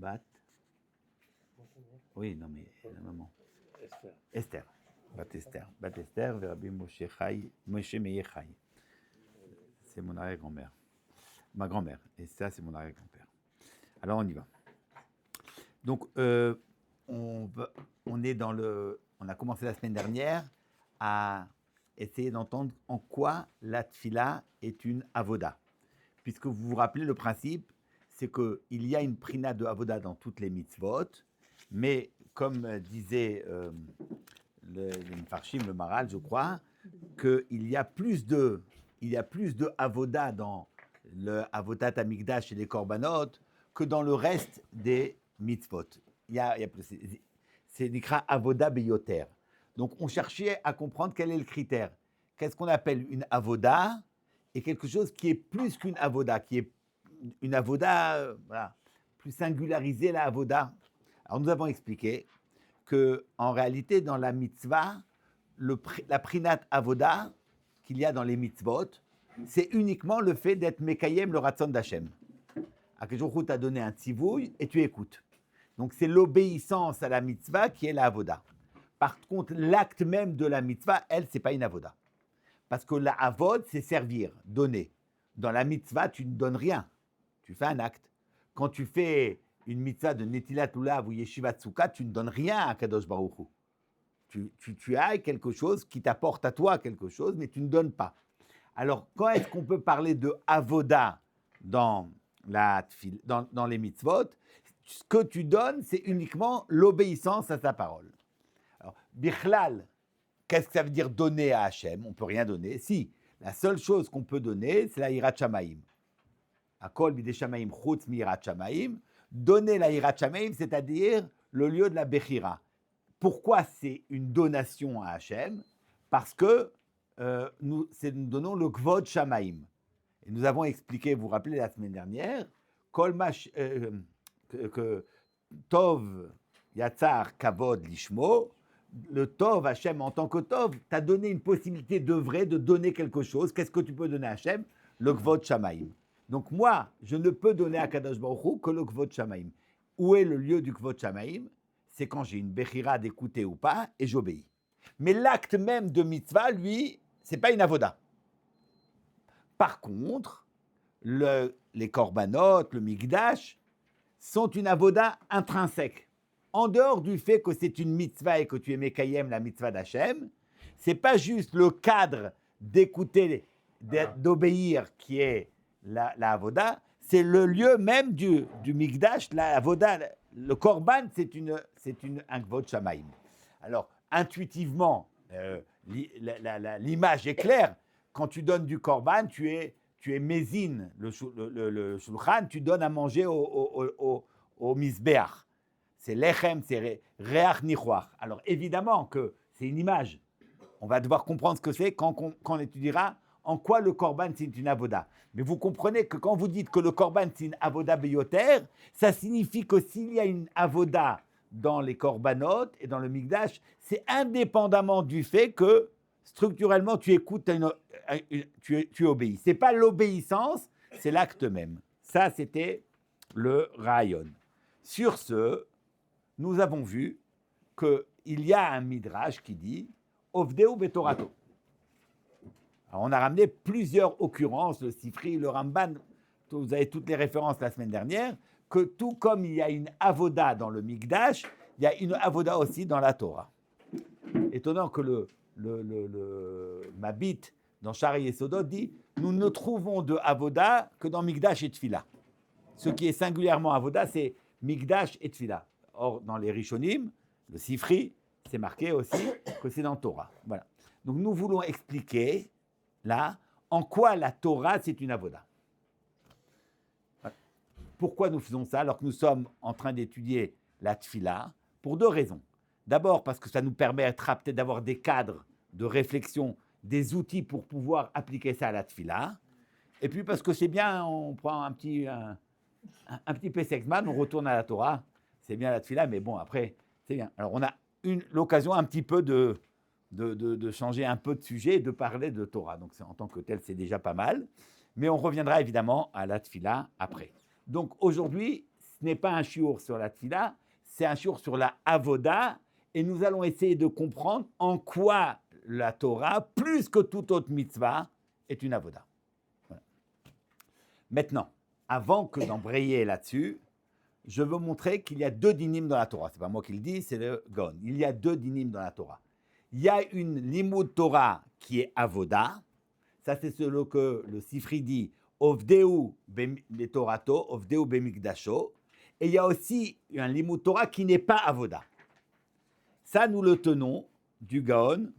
Bat. Oui, non, mais la maman. Esther. Bat Esther. Bat Esther, Rabbi Moshe Meir Chai. C'est mon arrière-grand-mère. Ma grand-mère. Et ça, c'est mon arrière-grand-père. Alors, on y va. Donc, on est dans le... On a commencé la semaine dernière à essayer d'entendre en quoi la tfila est une avoda. Puisque vous vous rappelez le principe, c'est qu'il y a une prina de avoda dans toutes les mitzvot, mais comme disait le Mfarshim, le Maral, je crois, qu'il y a plus de avoda dans le avodat amigdash et les korbanot que dans le reste des mitzvot. C'est l'écrit avoda beyoter. Donc on cherchait à comprendre quel est le critère. Qu'est-ce qu'on appelle une avoda et quelque chose qui est plus qu'une avoda, qui est une avoda plus singularisée, la avoda. Alors nous avons expliqué qu'en réalité, dans la mitzvah, la prinat avoda qu'il y a dans les mitzvot, c'est uniquement le fait d'être mekayem le ratzon d'Hachem. Akadosh t'a donné un tzivouille et tu écoutes. Donc c'est l'obéissance à la mitzvah qui est la avoda. Par contre, l'acte même de la mitzvah, elle, c'est pas une avoda. Parce que la avod, c'est servir, donner. Dans la mitzvah, tu ne donnes rien. Tu fais un acte. Quand tu fais une mitzvah de Netilat Lulav ou Yeshivat Sukkah, tu ne donnes rien à Kadosh Baruch Hu. Tu as quelque chose qui t'apporte à toi quelque chose, mais tu ne donnes pas. Alors, quand est-ce qu'on peut parler de avoda dans les mitzvot? Ce que tu donnes, c'est uniquement l'obéissance à sa parole. Alors, bichlal, qu'est-ce que ça veut dire donner à Hachem? On ne peut rien donner. Si, la seule chose qu'on peut donner, c'est la hirat shamaim. Akol bidei shamaim chutz mi hirat shamaim. Donner la hirat shamaim, c'est-à-dire le lieu de la bechira. Pourquoi c'est une donation à Hachem? Parce que nous donnons le kvod shamaim. Et nous avons expliqué, vous vous rappelez la semaine dernière, que Tov Yatzar Kavod Lishmo, le Tov Hachem en tant que Tov, t'a donné une possibilité d'œuvrer, de donner quelque chose. Qu'est-ce que tu peux donner à Hachem? Le Kvod Shamaim. Donc moi, je ne peux donner à Kadosh Baruch Hu que le Kvod Shamaim. Où est le lieu du Kvod Shamaim? C'est quand j'ai une Bechira d'écouter ou pas, et j'obéis. Mais l'acte même de mitzvah, lui, c'est pas une avoda. Par contre, les korbanot, le migdash, sont une avoda intrinsèque. En dehors du fait que c'est une mitzvah et que tu es mekayem la mitzvah d'Hachem, c'est pas juste le cadre d'écouter, d'obéir qui est la avoda, c'est le lieu même du migdash, la avoda, le korban, c'est un kvod shamaim. Alors, intuitivement, l'image est claire. Quand tu donnes du korban, tu es mézine, le shulchan, tu donnes à manger au misbeach. C'est lechem, c'est reach nichoach. Alors évidemment que c'est une image. On va devoir comprendre ce que c'est quand on étudiera en quoi le korban c'est une avoda. Mais vous comprenez que quand vous dites que le korban c'est une avoda beyoter, ça signifie que s'il y a une avoda dans les korbanot et dans le migdash, c'est indépendamment du fait que structurellement tu écoutes, tu obéis. C'est pas l'obéissance, c'est l'acte même. Ça c'était le rayon. Sur ce, nous avons vu qu'il y a un midrash qui dit Ovdeu betorato. Alors on a ramené plusieurs occurrences, le Sifri, le Ramban, vous avez toutes les références la semaine dernière, que tout comme il y a une avoda dans le Migdash, il y a une avoda aussi dans la Torah. Étonnant que le Mabit, dans Shari Yesodot, dit nous ne trouvons de avoda que dans Migdash et Tfila. Ce qui est singulièrement avoda, c'est Migdash et Tfila. Or, dans les Rishonim, le Sifri, c'est marqué aussi que c'est dans Torah. Voilà. Donc, nous voulons expliquer, là, en quoi la Torah, c'est une avoda. Voilà. Pourquoi nous faisons ça alors que nous sommes en train d'étudier la Tfila? Pour deux raisons. D'abord, parce que ça nous permettra peut-être d'avoir des cadres de réflexion, des outils pour pouvoir appliquer ça à la Tfila. Et puis, parce que c'est bien, on prend un petit Pesexman, on retourne à la Torah. C'est bien la Tfila, mais bon, après, c'est bien. Alors, on a l'occasion un petit peu de changer un peu de sujet et de parler de Torah. Donc, en tant que tel, c'est déjà pas mal. Mais on reviendra évidemment à la Tfila après. Donc, aujourd'hui, ce n'est pas un shiur sur la tfila, c'est un shiur sur la avoda, et nous allons essayer de comprendre en quoi la Torah, plus que toute autre mitzvah, est une avoda. Voilà. Maintenant, avant que d'embrayer là-dessus, je veux montrer qu'il y a 2 dinim dans la Torah. Ce n'est pas moi qui le dis, c'est le Gaon. Il y a 2 dinim dans la Torah. Il y a une limud Torah qui est avoda. Ça, c'est ce que le Sifri dit, Ovdeu Torato, Ovdeu Bemikdasho. Et il y a aussi un limud Torah qui n'est pas avoda. Ça, nous le tenons du Gaon.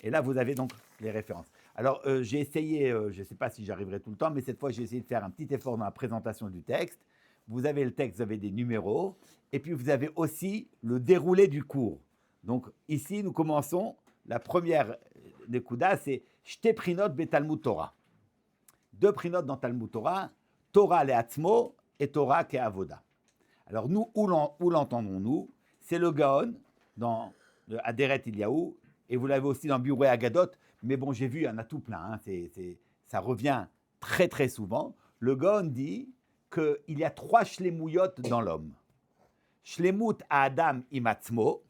Et là, vous avez donc les références. Alors, j'ai essayé, je ne sais pas si j'arriverai tout le temps, mais cette fois, j'ai essayé de faire un petit effort dans la présentation du texte. Vous avez le texte, vous avez des numéros, et puis vous avez aussi le déroulé du cours. Donc, ici, nous commençons. La première nekuda, c'est « Shte prinot betalmud Torah ». 2 prinot dans Talmud Torah, Torah le'atzmo et Torah ke'avoda. Alors, nous, où l'entendons-nous? C'est le Gaon, dans le Aderet Eliyahu, et vous l'avez aussi dans Biurei Agadot, mais bon, j'ai vu, il y en a tout plein, hein, ça revient très très souvent. Le Gaon dit qu'il y a 3 shlemouyot dans l'homme. Shlemut Adam im atzmo,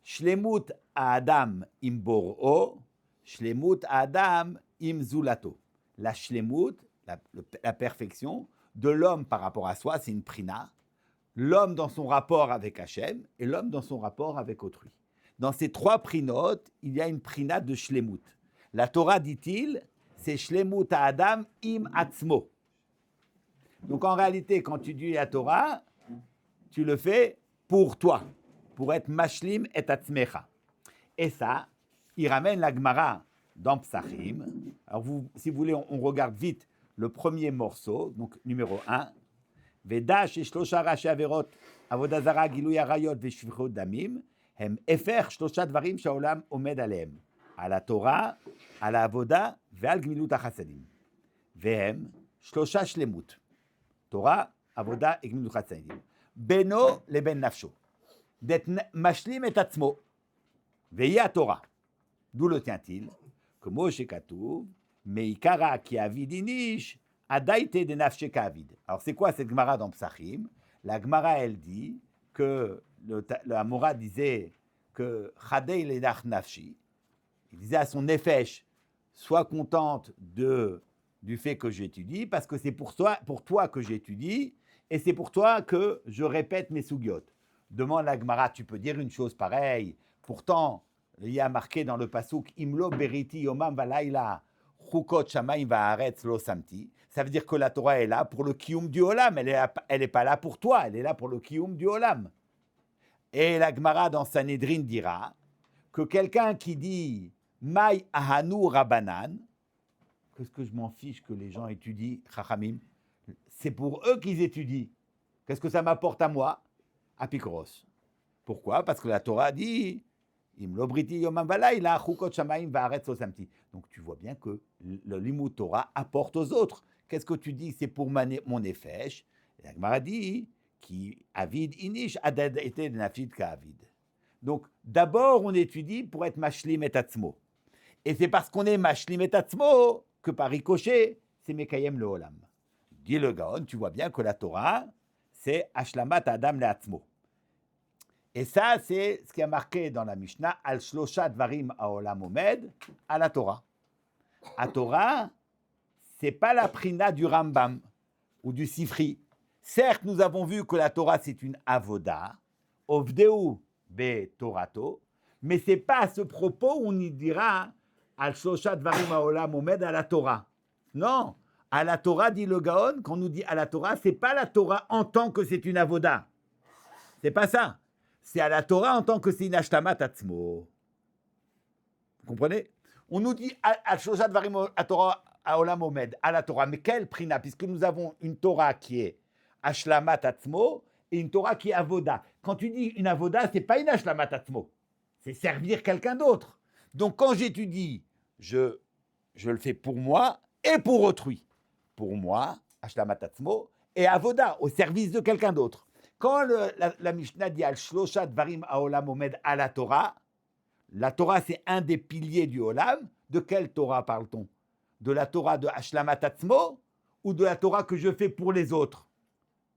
Shlemut Adam im bor'o, Shlemut Adam im zulato. La shlemut, la perfection de l'homme par rapport à soi, c'est une prina. L'homme dans son rapport avec Hachem et l'homme dans son rapport avec autrui. Dans ces 3 prinotes, il y a une prina de shlemut. La Torah, dit-il, c'est shlemut Adam im atzmo. Donc en réalité, quand tu dis la Torah, tu le fais pour toi, pour être mashlim et atzmecha. Et ça, il ramène la Gemara dans Psachim. Alors si vous voulez, on regarde vite le premier morceau, donc numéro 1. Veda sheshlosha rashi averot avodah zara gilui arayot veshfichut damim hem efer shlosha dvarim shaolam omed alehem על התורה, על העבודה ועל גמילות החסדים. והם 3 שלמות. תורה, עבודה וגמילות חסדים. בינו לבין נפשו. משלים את עצמו. והיא התורה. d'où le tient-il? כמו שכתוב, מעיקרא כי אביד איניש, עדייתא דנפשי כאביד. Alors c'est quoi cette Gemara dans Psachim? La Gemara, elle dit que la Mora disait que Chadei ledach nafshi, il disait à son nefesh, sois contente du fait que j'étudie, parce que c'est pour toi que j'étudie, et c'est pour toi que je répète mes sougiotes. Demande la Gemara, tu peux dire une chose pareille. Pourtant, il y a marqué dans le pasuk Imlo beriti yomam valayla chukot shamayim va'aretz lo samti. Ça veut dire que la Torah est là pour le kiyum du olam. Elle n'est pas là pour toi, elle est là pour le kiyum du olam. Et la Gemara dans Sanhedrin dira que quelqu'un qui dit Mai ahanu rabanan, qu'est-ce que je m'en fiche que les gens étudient chachamim, c'est pour eux qu'ils étudient. Qu'est-ce que ça m'apporte à moi? Apikoros. Pourquoi? Parce que la Torah dit donc tu vois bien que le limud Torah apporte aux autres. Qu'est-ce que tu dis? C'est pour mon nefesh. La Gemara dit qui avid inish adad était nafid ka avid. Donc d'abord on étudie pour être mashlim et atzmo. Et c'est parce qu'on est mashlim et atzmo que par ricochet c'est mekayem le olam. Dit le Gaon, tu vois bien que la Torah c'est ashlamat adam le atzmo. Et ça, c'est ce qui a marqué dans la Mishnah, al shlosha dvarim haolam omed, à la Torah. À Torah, c'est pas la prina du Rambam ou du Sifri. Certes, nous avons vu que la Torah, c'est une avoda, ovdeu be torato, mais c'est pas à ce propos où on y dira al shlosha dvarim haolam omed à la Torah. Non, à la Torah, dit le Gaon, quand on nous dit à la Torah, c'est pas la Torah en tant que c'est une avoda. C'est pas ça. C'est à la Torah en tant que c'est une ashtamat atzmo. Vous comprenez? On nous dit al-shosha dvarim à Torah à olam omed, à la Torah. Mais quelle prina? Puisque nous avons une Torah qui est ashlamat atzmo et une Torah qui est avoda. Quand tu dis une avoda, c'est pas une ashlamat atzmo. C'est servir quelqu'un d'autre. Donc quand j'étudie, je le fais pour moi et pour autrui. Pour moi, ashlamat atzmo, et avoda, au service de quelqu'un d'autre. Quand la Mishnah dit al-shlosha dvarim haolam omed à la Torah c'est un des piliers du olam. De quelle Torah parle-t-on? De la Torah de Hashlamat Atzmo ou de la Torah que je fais pour les autres?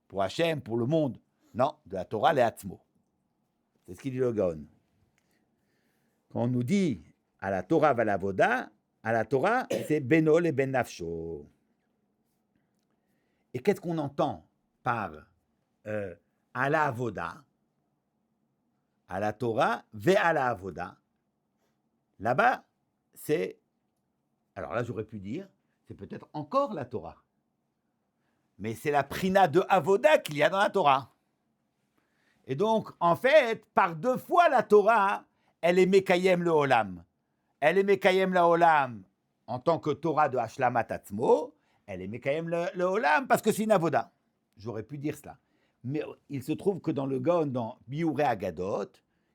pour Hachem, pour le monde. Non, de la Torah, les Atzmo. C'est ce qu'il dit le Gaon. Quand on nous dit à la Torah va la voda, à la Torah, c'est Benol et Ben Nafsho. Et qu'est-ce qu'on entend par à la voda, à la Torah, ve à la voda? Là-bas, c'est. Alors là, j'aurais pu dire, c'est peut-être encore la Torah. Mais c'est la prina de avoda qu'il y a dans la Torah. Et donc, en fait, par 2 fois la Torah, elle est Mekayem le Olam. Elle est Mekayem le Olam en tant que Torah de Hashlamat Atzmo. Elle est Mekayem le Olam parce que c'est une avoda. J'aurais pu dire cela. Mais il se trouve que dans le Gaon, dans Biurei Agadot,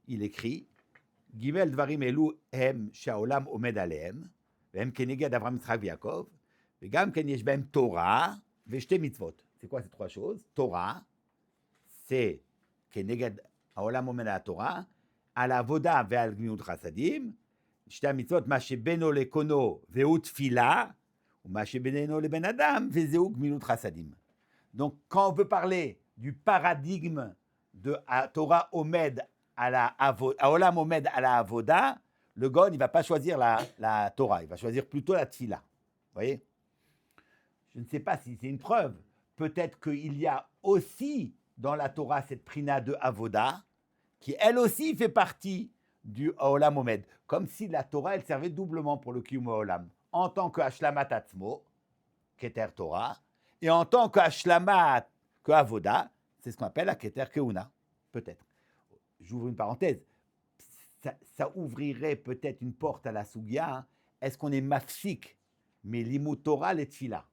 il écrit Gimel Dvarim Elu Hem Shaolam Omed Alehem, Hem Keneged Avram Yitzchak Yaakov, Vegam Ken Yesh Behem Torah, Veshte Mitzvot. C'est quoi ces 3 choses? Torah, c'est Keneged Haolam Omed à la Torah, à la Voda ve'al Gmilut Chasadim, Shte Mitzvot, Ma Shebeno Lekono ve'u Tfila, ou Ma Shebeno Leben Adam ve'zeu Gmilut Chasadim. Donc, quand on veut parler du paradigme de Torah Omed à la Olam Omed à la Avoda, le Gaon, il ne va pas choisir la Torah, il va choisir plutôt la Tfila. Vous voyez? Je ne sais pas si c'est une preuve. Peut-être qu'il y a aussi dans la Torah cette prina de Avoda, qui elle aussi fait partie du Olam Omed. Comme si la Torah, elle servait doublement pour le Kiyum Olam. En tant que Hashlamat Atzmo, Keter Torah, et en tant que Hashlamat, que Avoda, c'est ce qu'on appelle la Keter Keuna. Peut-être. J'ouvre une parenthèse. Ça ouvrirait peut-être une porte à la Sugia. Hein. Est-ce qu'on est mafsik, mais l'imut Torah, les tfila?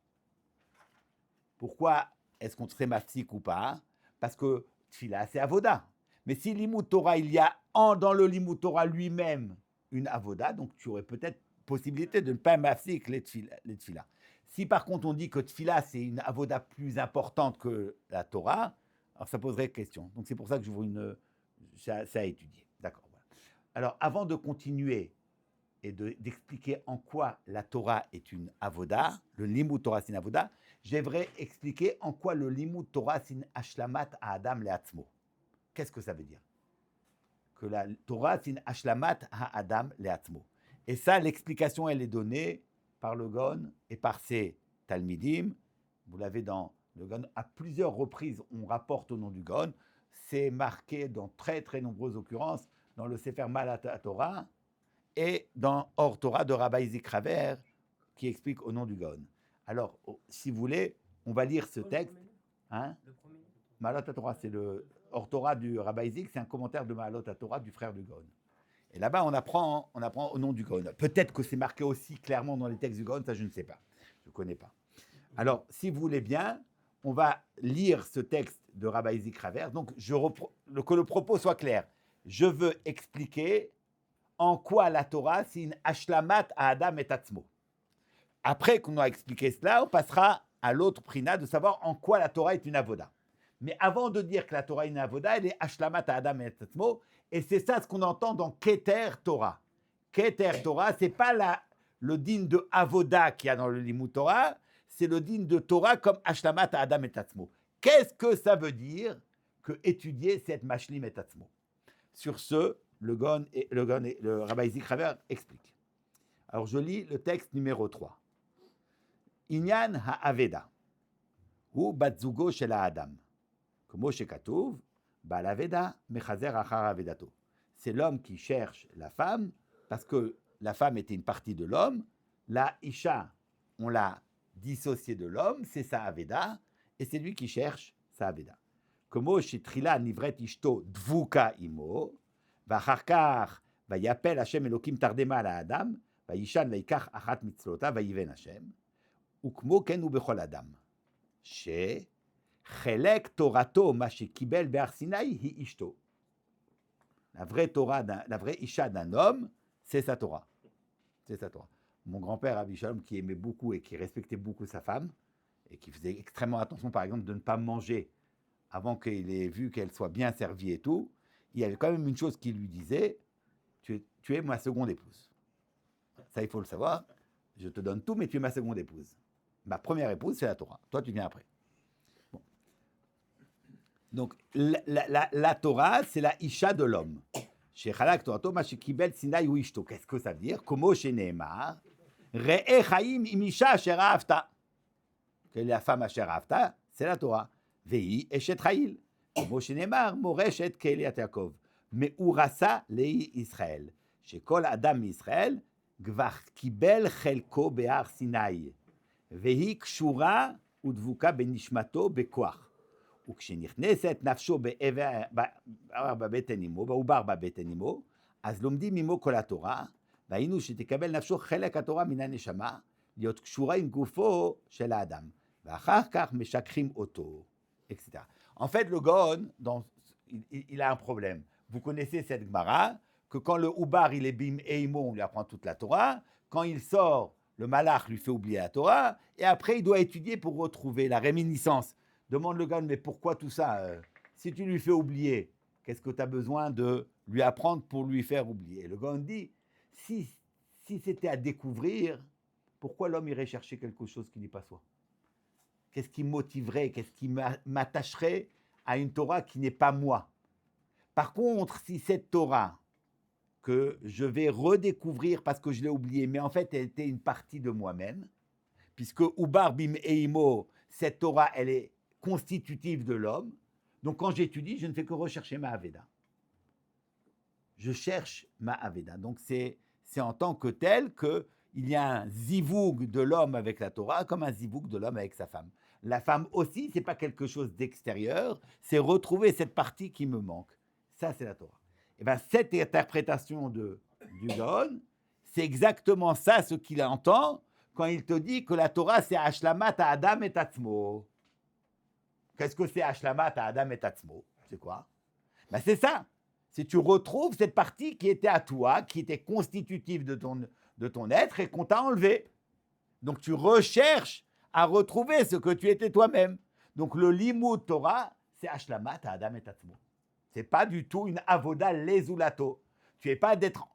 Pourquoi est-ce qu'on serait mafsik ou pas? Parce que tfila, c'est avoda. Mais si l'imut Torah, il y a dans le limut Torah lui-même une avoda, donc tu aurais peut-être possibilité de ne pas mafsik les tfila. Si par contre on dit que tfila, c'est une avoda plus importante que la Torah, alors ça poserait question. Donc c'est pour ça que j'ouvre ça à étudier. D'accord. Voilà. Alors avant de continuer et d'expliquer en quoi la Torah est une avoda, le limut Torah c'est une avoda, j'aimerais expliquer en quoi le limut Torah c'est une hashlamat à Adam le'atzmo. Qu'est-ce que ça veut dire? Que la Torah c'est une hashlamat à Adam le'atzmo. Et ça, l'explication, elle est donnée par le Gaon et par ses Talmidim. Vous l'avez dans le Gaon. À plusieurs reprises, on rapporte au nom du Gaon. C'est marqué dans très, très nombreuses occurrences dans le Sefer Malat Torah et dans Or Torah de Rabbi Isaac Raver qui explique au nom du Gaon. Alors, si vous voulez, on va lire ce texte. Hein? Malat Torah, c'est le Or Torah du Rabbi Isaac, c'est un commentaire de Malat Torah du frère du Gaon. Et là-bas, on apprend au nom du Gaon. Peut-être que c'est marqué aussi clairement dans les textes du Gaon, ça je ne sais pas. Je ne connais pas. Alors, si vous voulez bien, on va lire ce texte de Rabbi Isaac Raver. Donc, que le propos soit clair. Je veux expliquer en quoi la Torah, c'est une hashlamat à Adam et Atzmo. Après qu'on a expliqué cela, on passera à l'autre prina de savoir en quoi la Torah est une avoda. Mais avant de dire que la Torah est une avoda, elle est hashlamat à Adam et Atzmo. Et c'est ça ce qu'on entend dans Keter Torah. Keter Torah, ce n'est pas le din de avoda qu'il y a dans le limut Torah, c'est le din de Torah comme hashlamat à Adam et Atzmo. Qu'est-ce que ça veut dire que étudier cette mashlim et Atzmo? Sur ce, le Rabbi Isaac Raver explique. Alors je lis le texte numéro 3. Inyan ha'aveda, hu batzugo shel ha'adam, כמו שכתוב, בעל aveda mechazer achar avedato. C'est l'homme qui cherche la femme, parce que la femme était une partie de l'homme, la isha, on l'a dissocié de l'homme, c'est sa aveda, et c'est lui qui cherche sa aveda. כמו שתחילה נבראת אשתו דבוקה עמו, ואחר כך ויפל השם אלוקים תרדמה על האדם, וישן ויקח אחת מצלותיו ויבן השם, וכמו כן הוא בכל אדם, שחלק תורתו מה שקיבל בהר סיני היא אשתו. La vraie isha d'un homme, c'est sa Torah. C'est sa Torah. Mon grand-père Rabbi Shalom, qui aimait beaucoup et qui respectait beaucoup sa femme, et qui faisait extrêmement attention, par exemple, de ne pas manger avant qu'il ait vu qu'elle soit bien servie et tout, il y avait quand même une chose qu'il lui disait, tu es ma seconde épouse. Ça, il faut le savoir. Je te donne tout, mais tu es ma seconde épouse. Ma première épouse, c'est la Torah. Toi, tu viens après. Bon. Donc, la Torah, c'est la Isha de l'homme. Shechalak Torato, ma shekibel Sinai ou Ishto. Qu'est-ce que ça veut dire? Komo sheneemar, re'e chaim im Isha asher ahavta. Que la femme asher ahavta, c'est la Torah. Vehi eshet chayil. Komo sheneemar, moreshet keiliat Yaakov. Me'urasa lei Israël. Shekol adam Israël, gvar kibel chelko behar Sinai. Vehi kshura udvuka benishmato bekoach. וכשנכנסת נפשו בבטן אמו, בעובר בבטן אמו, אז לומדים עמו כל התורה, והיינו שתקבל נפשו חלק התורה מן הנשמה, להיות קשורה עם גופו של האדם, ואחר כך משככים אותו, etc. En fait, le Gaon, il a un problème. Vous connaissez cette Gemara, que quand le Oubar, il est bim et imo, on lui apprend toute la Torah, quand il sort, le Malach lui fait oublier la Torah, et après il doit étudier pour retrouver la réminiscence. Demande le Gaon, mais pourquoi tout ça? Si tu lui fais oublier, qu'est-ce que tu as besoin de lui apprendre pour lui faire oublier? Le Gaon dit, si c'était à découvrir, pourquoi l'homme irait chercher quelque chose qui n'est pas soi? Qu'est-ce qui motiverait, qu'est-ce qui m'attacherait à une Torah qui n'est pas moi? Par contre, si cette Torah que je vais redécouvrir parce que je l'ai oubliée, mais en fait, elle était une partie de moi-même, puisque Ubar Bim Eimo, cette Torah, elle est constitutive de l'homme. Donc, quand j'étudie, je ne fais que rechercher ma Aveda. Je cherche ma Aveda. Donc, c'est en tant que tel qu'il y a un zivoug de l'homme avec la Torah comme un zivoug de l'homme avec sa femme. La femme aussi, ce n'est pas quelque chose d'extérieur, c'est retrouver cette partie qui me manque. Ça, c'est la Torah. Et bien, cette interprétation du Gaon, c'est exactement ça ce qu'il entend quand il te dit que la Torah, c'est Hashlamat à Adam et Tatzmo. Qu'est-ce que c'est Hashlamat à Adam et Tatzmo? C'est quoi? Ben c'est ça. Si tu retrouves cette partie qui était à toi, qui était constitutive de ton être et qu'on t'a enlevé. Donc tu recherches à retrouver ce que tu étais toi-même. Donc le Limud Torah, c'est Hashlamat à Adam et Tatzmo. Ce n'est pas du tout une avoda lezulato. Tu n'es pas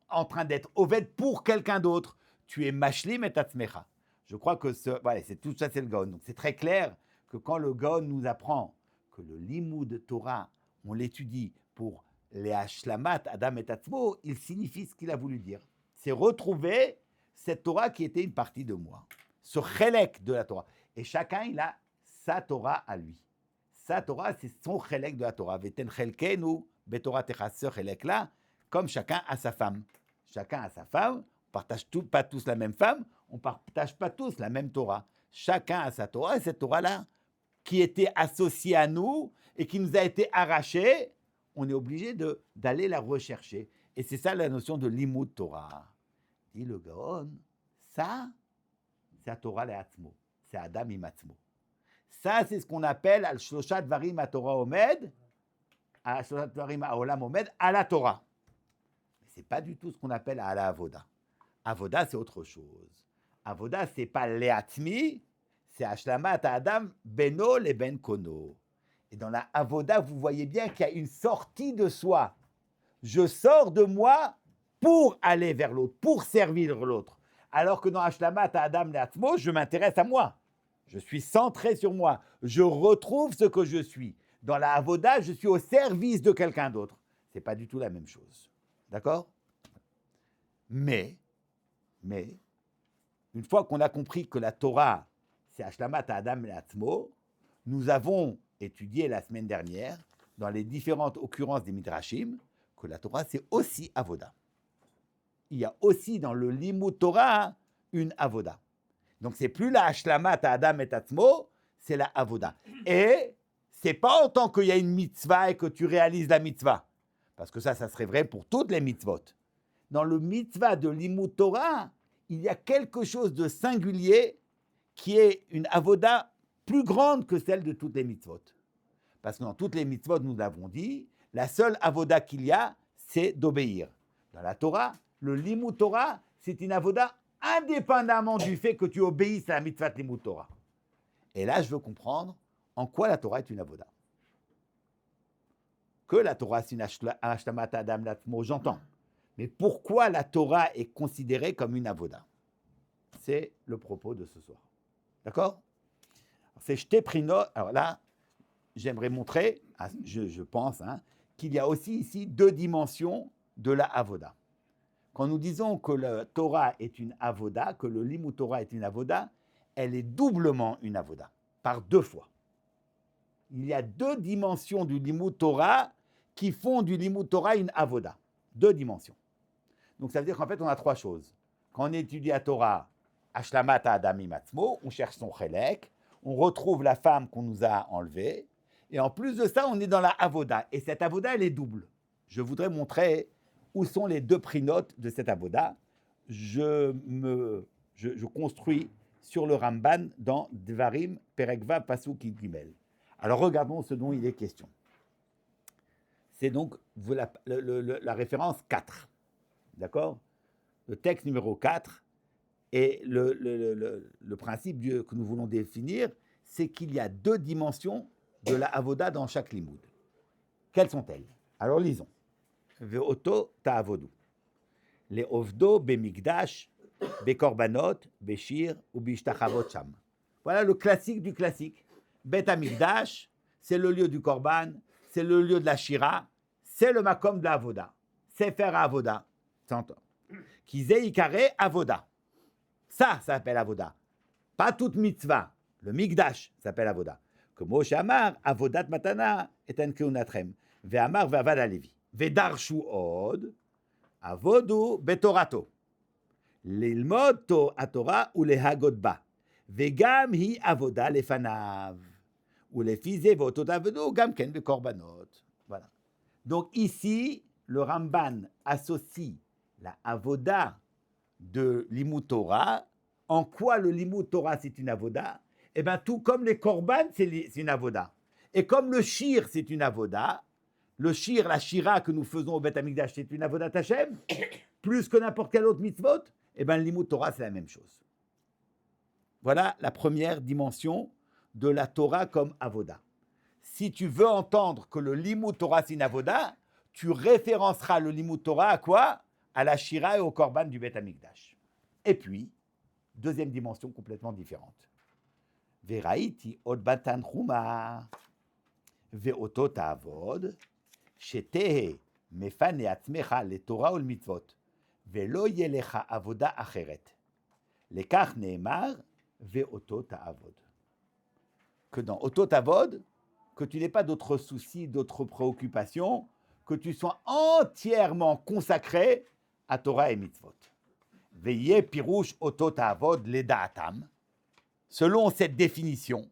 en train d'être oved pour quelqu'un d'autre. Tu es mashlim et tatzmecha. Je crois que c'est tout ça, c'est le Gaon. Donc c'est très clair que quand le Gaon nous apprend que le Limud Torah, on l'étudie pour les Hashlamat, Adam et Tatzmo, il signifie ce qu'il a voulu dire. C'est retrouver cette Torah qui était une partie de moi. Ce chelek de la Torah. Et chacun, il a sa Torah à lui. Sa Torah, c'est son chelek de la Torah. Veten chelkenu betorah techa, ce chelek-là, comme chacun a sa femme. Chacun a sa femme, on ne partage pas tous la même femme, on ne partage pas tous la même Torah. Chacun a sa Torah, et cette Torah-là, qui était associée à nous et qui nous a été arrachée, on est obligé d'aller la rechercher. Et c'est ça la notion de Limud Torah. Dit le Gaon, ça, c'est la Torah le'atzmo, c'est Adam imatzmo. Ça, c'est ce qu'on appelle Al-Shloshat Varim HaTorah Omed, Al-Shloshat Varim HaOlam Omed, à la Torah. Ce n'est pas du tout ce qu'on appelle à la Avoda. Avoda, c'est autre chose. Avoda, ce n'est pas Le'atmi, c'est Hashlamat Adam Beno le Ben Kono. Et dans la Avoda, vous voyez bien qu'il y a une sortie de soi. Je sors de moi pour aller vers l'autre, pour servir l'autre. Alors que dans Hashlamat Adam Le'atmo, je m'intéresse à moi. Je suis centré sur moi. Je retrouve ce que je suis. Dans la Avoda, je suis au service de quelqu'un d'autre. Ce n'est pas du tout la même chose. D'accord? Mais, une fois qu'on a compris que la Torah, c'est Hashlamat Adam Le'atmo, nous avons étudié la semaine dernière, dans les différentes occurrences des Midrashim, que la Torah, c'est aussi Avoda. Il y a aussi dans le Limud Torah une Avoda. Donc, ce n'est plus la Hashlamat Adam et Tatzmo, c'est la Avoda. Et ce n'est pas en tant qu'il y a une mitzvah et que tu réalises la mitzvah. Parce que ça serait vrai pour toutes les mitzvot. Dans le mitzvah de Limud Torah, il y a quelque chose de singulier qui est une Avoda plus grande que celle de toutes les mitzvot. Parce que dans toutes les mitzvot, nous l'avons dit, la seule Avoda qu'il y a, c'est d'obéir. Dans la Torah, le Limud Torah, c'est une Avoda indépendamment du fait que tu obéisses à la mitzvah de Limud Torah. Et là, je veux comprendre en quoi la Torah est une Avoda. Que la Torah, c'est une Hashlamat Adam Le'atmo, j'entends. Mais pourquoi la Torah est considérée comme une Avoda? C'est le propos de ce soir. D'accord? C'est Shtei Prinot. Alors là, j'aimerais montrer je pense, qu'il y a aussi ici deux dimensions de la avoda. Quand nous disons que la Torah est une avoda, que le limud Torah est une avoda, elle est doublement une avoda, par deux fois. Il y a deux dimensions du limud Torah qui font du limud Torah une avoda. Deux dimensions. Donc ça veut dire qu'en fait, on a trois choses. Quand on étudie la Torah, Ashlamat Adami Matzmo, on cherche son chélek, on retrouve la femme qu'on nous a enlevée, et en plus de ça, on est dans la avoda. Et cette avoda, elle est double. Je voudrais montrer où sont les deux prinotes de cette avoda. Je construis sur le Ramban dans Dvarim, Perekva, Pasuk, Gimel. Alors regardons ce dont il est question. C'est donc la référence 4. D'accord ? Le texte numéro 4. Et le principe que nous voulons définir, c'est qu'il y a deux dimensions de la avoda dans chaque limoud. Quelles sont-elles ? Alors lisons. Ve'oto ta'avodu. Les ovdo bemikdash, bekorbanot, beshir ou bishtachavot sham. Voilà le classique du classique. Bet Hamikdash, c'est le lieu du korban, c'est le lieu de la shira, c'est le makom de la avoda. C'est faire avoda. Kizé ikare avoda. Ça s'appelle avoda. Pas toute mitzvah. Le mikdash s'appelle avoda. Comme Moshe Amar, avodat matana et en keunatrem. Ve'amar ve'avad alevi. Ve'darshu od, avodu betorato. Lilmod to atorah ou lehagod ba. Ve'gam hi avoda lefanav. Ou lefize ve'otot avodu gam ken bekorbanot. Voilà. Donc ici, le Ramban associe la avoda de limud Torah. En quoi le limud Torah c'est une avoda ? Eh bien, tout comme les korban, c'est une avoda. Et comme le shir, c'est une avoda, le shir, la shira que nous faisons au Beth Amikdash, c'est une avoda Hashem, plus que n'importe quel autre mitzvot, eh bien, le limud Torah, c'est la même chose. Voilà la première dimension de la Torah comme avoda. Si tu veux entendre que le limud Torah, c'est une avoda, tu référenceras le limud Torah à quoi ? À la shira et au korban du Beth Amikdash. Et puis, deuxième dimension complètement différente. Veraiti od batan chuma ve'oto ta'avod shetehe mefane atzmecha leTorah ulmitzvot ve'lo yelecha avoda acheret lekach neemar ve'oto ta'avod. Que dans oto ta'avod, que tu n'aies pas d'autres soucis, d'autres préoccupations, que tu sois entièrement consacré à Torah et mitzvot. Veillez pirouche oto ta'avod leda'atam. Selon cette définition,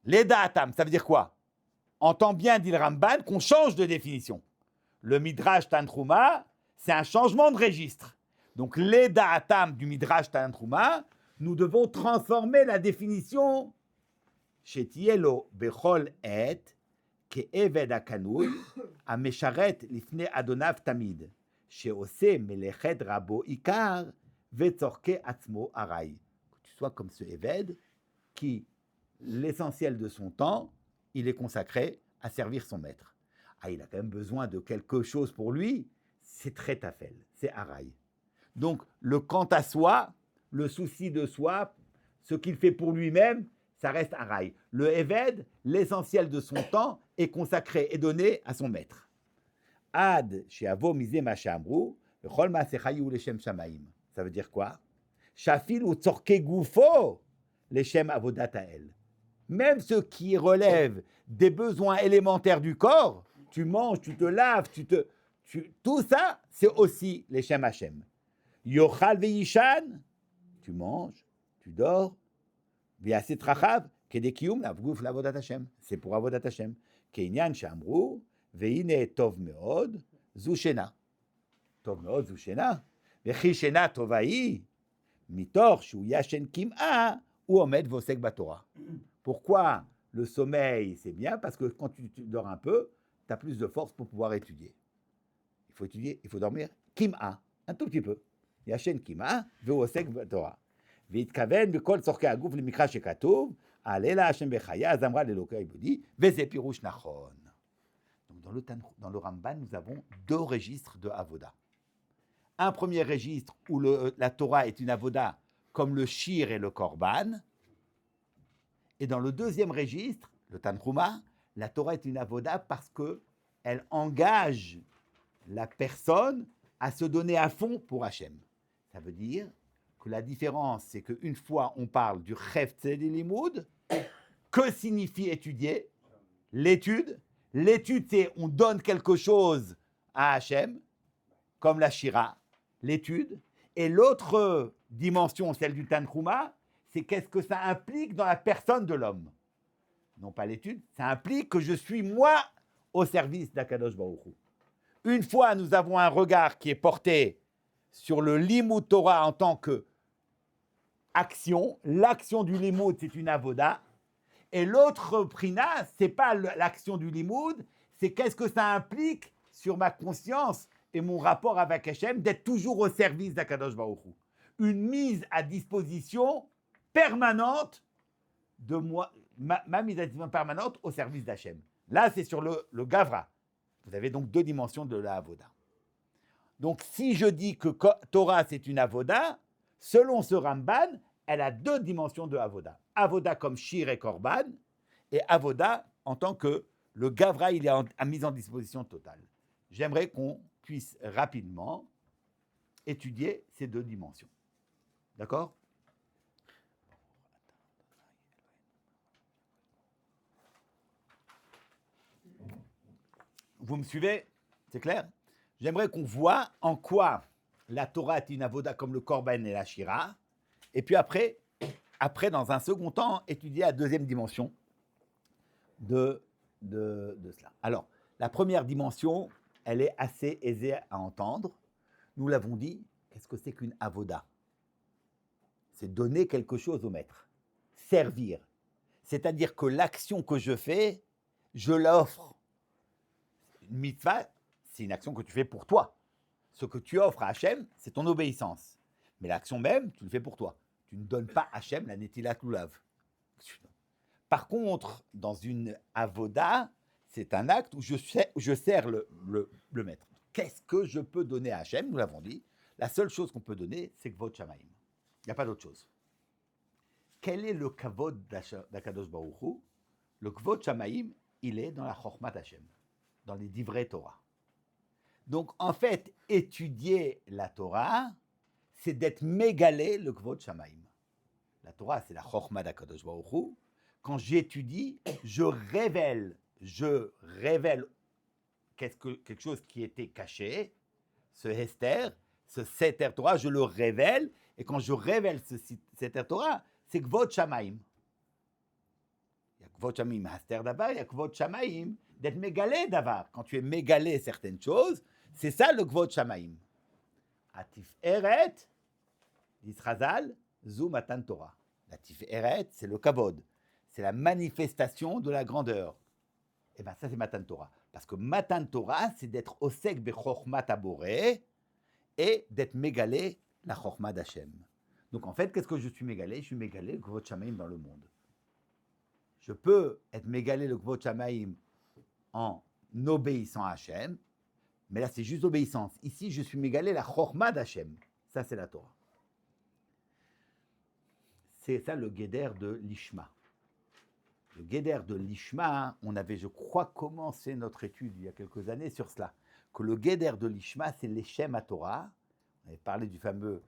leda'atam, ça veut dire quoi ? Entend bien, dit le Ramban, qu'on change de définition. Le Midrash Tantruma, c'est un changement de registre. Donc, leda'atam du Midrash Tantruma, nous devons transformer la définition Shetielo bechol et ke'eved hakanui amesharet lifnei adonav tamid sheose melechet rabo ikar vetzorke atzmo arai. Que tu sois comme ce Eved qui, l'essentiel de son temps, il est consacré à servir son maître. Ah, il a quand même besoin de quelque chose pour lui, c'est très tafel, c'est arai. Donc, le quant à soi, le souci de soi, ce qu'il fait pour lui-même, ça reste arai. Le Eved, l'essentiel de son temps, est consacré et donné à son maître. Ad she'avo mizeh ma she'amru, v'chol ma'aseh chayu leshem shamaim. Ça veut dire quoi ? Shafil ou tzorke gufo leshem avodat ha'el. Même ce qui relève des besoins élémentaires du corps, tu manges, tu te laves, tout ça, c'est aussi leshem Hashem. Yochal ve'yishan, tu manges, tu dors. V'yaset rachav kedekiyum lavguf lavodat Hashem. C'est pour avodat Hashem. Ke'inyan she'amru ve'ine tov meod zu shena. Tov meod zu shena. Ve'chi shena tovahi mitor shu yashen kim'a ou omed vosek batorah. Pourquoi le sommeil, c'est bien ? Parce que quand tu dors un peu, tu as plus de force pour pouvoir étudier. Il faut étudier, il faut dormir. Kim'a, un tout petit peu. Yashen kim'a vosek batorah. V'itkaven b'kol tzorkei haguf lemikra shekatuv alela Hashem bechaya azamra lelokai bodi veze pirush nachon. Donc dans le Ramban, nous avons deux registres de avoda. Un premier registre où la Torah est une avoda comme le shir et le korban. Et dans le deuxième registre, le Tantruma, La Torah est une avoda parce qu'elle engage la personne à se donner à fond pour Hachem. Ça veut dire que la différence, c'est qu'une fois on parle du Chef Tzedi Limoud, que signifie étudier? L'étude. L'étude, c'est on donne quelque chose à Hachem, comme la Shira, l'étude. Et l'autre dimension, celle du Tanchuma, c'est qu'est-ce que ça implique dans la personne de l'homme. Non pas l'étude, ça implique que je suis moi au service d'Akadosh Baruch Hu. Une fois, nous avons un regard qui est porté sur le Limud Torah en tant que action. L'action du Limud, c'est une avoda. Et l'autre prina, c'est pas l'action du Limud, c'est qu'est-ce que ça implique sur ma conscience et mon rapport avec Hachem d'être toujours au service d'Akadosh Baruch Hu. Une mise à disposition permanente de moi, ma mise à disposition permanente au service d'Hachem. Là, c'est sur le Gavra. Vous avez donc deux dimensions de la Avoda. Donc, si je dis que Torah, c'est une Avoda, selon ce Ramban, elle a deux dimensions de Avoda. Avoda comme Shir et Korban, et Avoda en tant que le Gavra, il est à mise en disposition totale. J'aimerais qu'on puisse rapidement étudier ces deux dimensions. D'accord ? Vous me suivez? C'est clair? J'aimerais qu'on voit en quoi la Torah est une avoda comme le Korban et la Shira. Et puis après, dans un second temps, étudier la deuxième dimension de cela. Alors, la première dimension, elle est assez aisée à entendre. Nous l'avons dit, qu'est-ce que c'est qu'une avoda? C'est donner quelque chose au maître, servir. C'est-à-dire que l'action que je fais, je l'offre. Une mitzvah, c'est une action que tu fais pour toi. Ce que tu offres à Hachem, c'est ton obéissance. Mais l'action même, tu le fais pour toi. Tu ne donnes pas à Hachem la netilat lulav. Par contre, dans une avoda, c'est un acte où je sers le maître. Qu'est-ce que je peux donner à Hachem? Nous l'avons dit. La seule chose qu'on peut donner, c'est Kvod Shamaim. Il n'y a pas d'autre chose. Quel est le Kavod d'Akadosh Baruch Hu? Le Kvod Shamaim, il est dans la Chokhmat Hachem, dans les Divrei Torah. Donc, en fait, étudier la Torah, c'est d'être mégalé le Kvod Shamaim. La Torah, c'est la Chokhmat d'Akadosh Baruch Hu. Quand j'étudie, je révèle quelque chose qui était caché, ce Hester, ce Seter Torah, je le révèle, et quand je révèle ce Seter Torah, c'est Kvod Shamaim. Il y a Kvod Shamaim Haster Davar, il y a Kvod Shamaim d'être mégalé Davar. Quand tu es mégalé certaines choses, c'est ça le Kvod Shamaim. Atif Eret, d'Israzal, Zu Matan Torah. L'atif Eret, c'est le Kavod. C'est la manifestation de la grandeur. Et bien ça, c'est Matan Torah. Parce que Matan Torah, c'est d'être osek bechormat aboré et d'être mégalé la chorma d'Hachem. Donc en fait, qu'est-ce que je suis mégalé? Je suis mégalé le Kvod Shamaim dans le monde. Je peux être mégalé le Kvod Shamaim en obéissant à Hachem, mais là, c'est juste obéissance. Ici, je suis mégalé la chorma d'Hachem. Ça, c'est la Torah. C'est ça le guéder de l'Ishma. Le guéder de l'Ishma, on avait, je crois, commencé notre étude il y a quelques années sur cela, que le guéder de l'Ishma, c'est l'Eshem à Torah. On avait parlé du fameux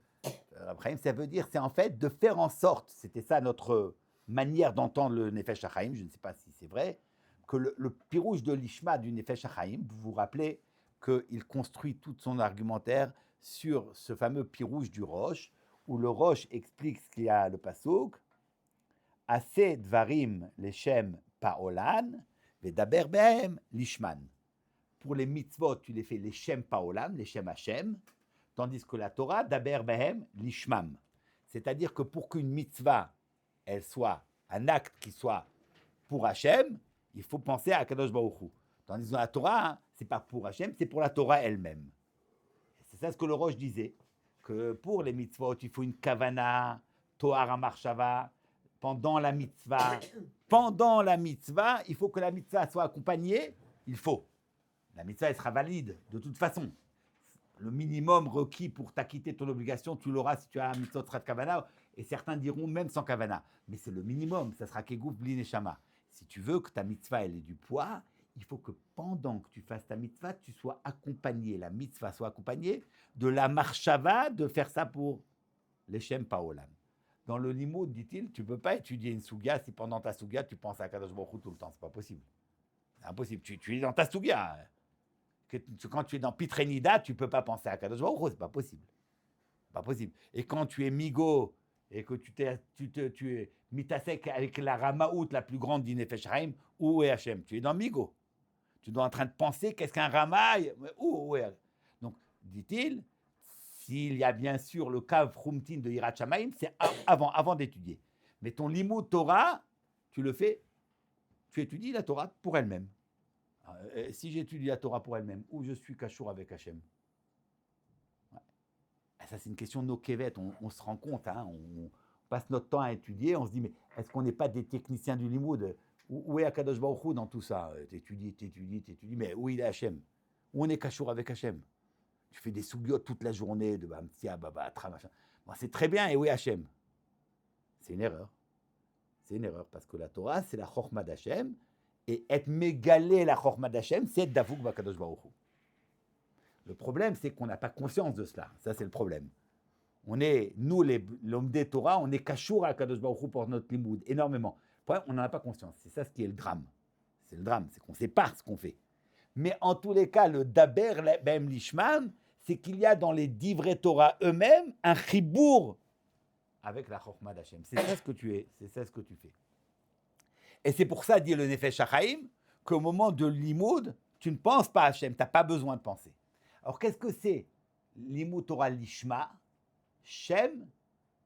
Abraham, ça veut dire, c'est en fait de faire en sorte, c'était ça notre manière d'entendre le Nefesh HaChaim, je ne sais pas si c'est vrai, que le pirouge de l'Ishma du Nefesh HaChaim, vous vous rappelez qu'il construit tout son argumentaire sur ce fameux pirouge du Rosh, où le Rosh explique ce qu'il y a le Pasuk, Assez dvarim leshem paolan, vedaber behem lishman. Pour les mitzvot, tu les fais leshem paolan, leshem Hashem, tandis que la Torah, daber behem lishmam. C'est-à-dire que pour qu'une mitzvah, elle soit un acte qui soit pour Hashem, il faut penser à Kadosh Baruch Hu. Tandis que dans la Torah, c'est pas pour Hashem, c'est pour la Torah elle-même. C'est ça ce que le Rosh disait, que pour les mitzvot, il faut une kavana, tohar marshava. Pendant la mitzvah, il faut que la mitzvah soit accompagnée, il faut. La mitzvah, elle sera valide, de toute façon. Le minimum requis pour t'acquitter ton obligation, tu l'auras si tu as un mitzvot de kavana, et certains diront même sans kavana. Mais c'est le minimum, ça sera kegouf bli neshama. Si tu veux que ta mitzvah elle ait du poids, il faut que pendant que tu fasses ta mitzvah, tu sois accompagné, la mitzvah soit accompagnée de la marshava, de faire ça pour l'Echem Paolam. Dans le limoud, dit-il, tu ne peux pas étudier une souga si pendant ta souga, tu penses à Kadosh Baruch Hu tout le temps. Ce n'est pas possible. C'est impossible. Tu es dans ta souga. Quand tu es dans Pitrenida, tu ne peux pas penser à Kadosh Baruch Hu. Ce n'est pas possible. Pas possible. Et quand tu es migo et que tu es mitasek avec la ramaout la plus grande d'Inefesh Haim, où est Hachem? Tu es dans migo. Tu dois en train de penser qu'est-ce qu'un ramaï. Où est? Donc, dit-il, s'il y a bien sûr le kav frumtin de Yirat Shamayim, c'est avant d'étudier. Mais ton limud Torah, tu le fais, tu étudies la Torah pour elle-même. Si j'étudie la Torah pour elle-même, où je suis kashour avec Hachem? Ça, c'est une question de nos kevet. On se rend compte, on passe notre temps à étudier, on se dit, mais est-ce qu'on n'est pas des techniciens du limoud? Où est Akadosh Baruch Hu dans tout ça? T'étudies, mais où il est Hachem? Où on est kashour avec Hachem? Tu fais des sougiotes toute la journée, de Bamtia, Babatra, machin. Bon, c'est très bien, et où est Hachem? C'est une erreur. C'est une erreur, parce que la Torah, c'est la Chochma d'Hachem, et être mégalé la Chochma d'Hachem, c'est être Davouk Bakadosh Baruch Hu. Le problème, c'est qu'on n'a pas conscience de cela. Ça, c'est le problème. On est, nous, l'homme des Torah, on est kashour à Kadosh Baruch Hu pour notre limoud, énormément. Le problème, on n'en a pas conscience. C'est ça ce qui est le drame. C'est le drame, c'est qu'on ne sait pas ce qu'on fait. Mais en tous les cas, le daber ben lishman, c'est qu'il y a dans les divrei Torah eux-mêmes un chibour avec la chokhmah d'Hachem. C'est ça ce que tu es, c'est ça ce que tu fais. Et c'est pour ça, dit le Nefesh HaChaim, qu'au moment de l'imoud, tu ne penses pas à Hachem, tu n'as pas besoin de penser. Alors, qu'est-ce que c'est l'imoud Torah lishma? Shem,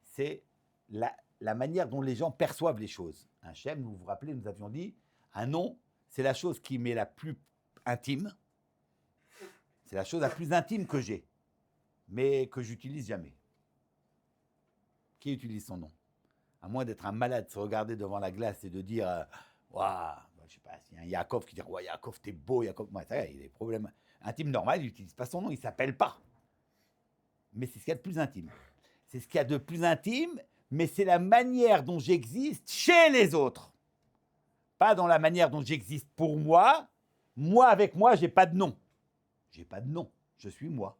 c'est la manière dont les gens perçoivent les choses. Un Shem, vous vous rappelez, nous avions dit, un nom, c'est la chose qui m'est la plus intime. C'est la chose la plus intime que j'ai, mais que j'utilise jamais. Qui utilise son nom? À moins d'être un malade, se regarder devant la glace et de dire waouh, je sais pas, s'il y a un Yaakov qui dit ouais, Yaakov, t'es beau, Yaakov. Ouais, ça, il a des problèmes intimes normaux, il n'utilise pas son nom, il ne s'appelle pas. Mais c'est ce qu'il y a de plus intime. C'est ce qu'il y a de plus intime, mais c'est la manière dont j'existe chez les autres. Pas dans la manière dont j'existe pour moi. Moi, avec moi, j'ai pas de nom. J'ai pas de nom. Je suis moi.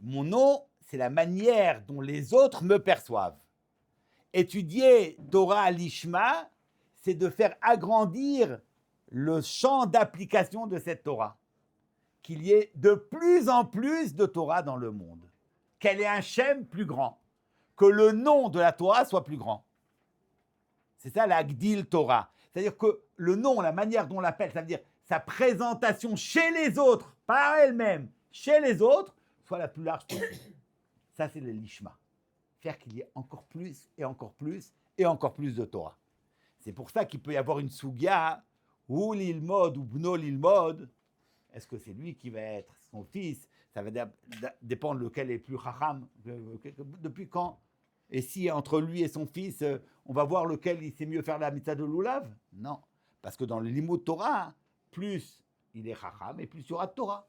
Mon nom, c'est la manière dont les autres me perçoivent. Étudier Torah Lishma, c'est de faire agrandir le champ d'application de cette Torah. Qu'il y ait de plus en plus de Torah dans le monde. Qu'elle ait un shem plus grand. Que le nom de la Torah soit plus grand. C'est ça la Gdil Torah. C'est-à-dire que le nom, la manière dont on l'appelle, ça veut dire sa présentation chez les autres, par elle-même, chez les autres, soit la plus large possible. Ça, c'est le lishma. Faire qu'il y ait encore plus et encore plus et encore plus de Torah. C'est pour ça qu'il peut y avoir une sugia ou l'ilmod ou bno l'ilmod. Est-ce que c'est lui qui va être son fils? Ça va dépendre lequel est le plus chacham. Depuis quand? Et si entre lui et son fils, on va voir lequel il sait mieux faire la mitzvah de l'oulav? Non. Parce que dans le limud Torah, plus il est chacham et plus il y aura de Torah.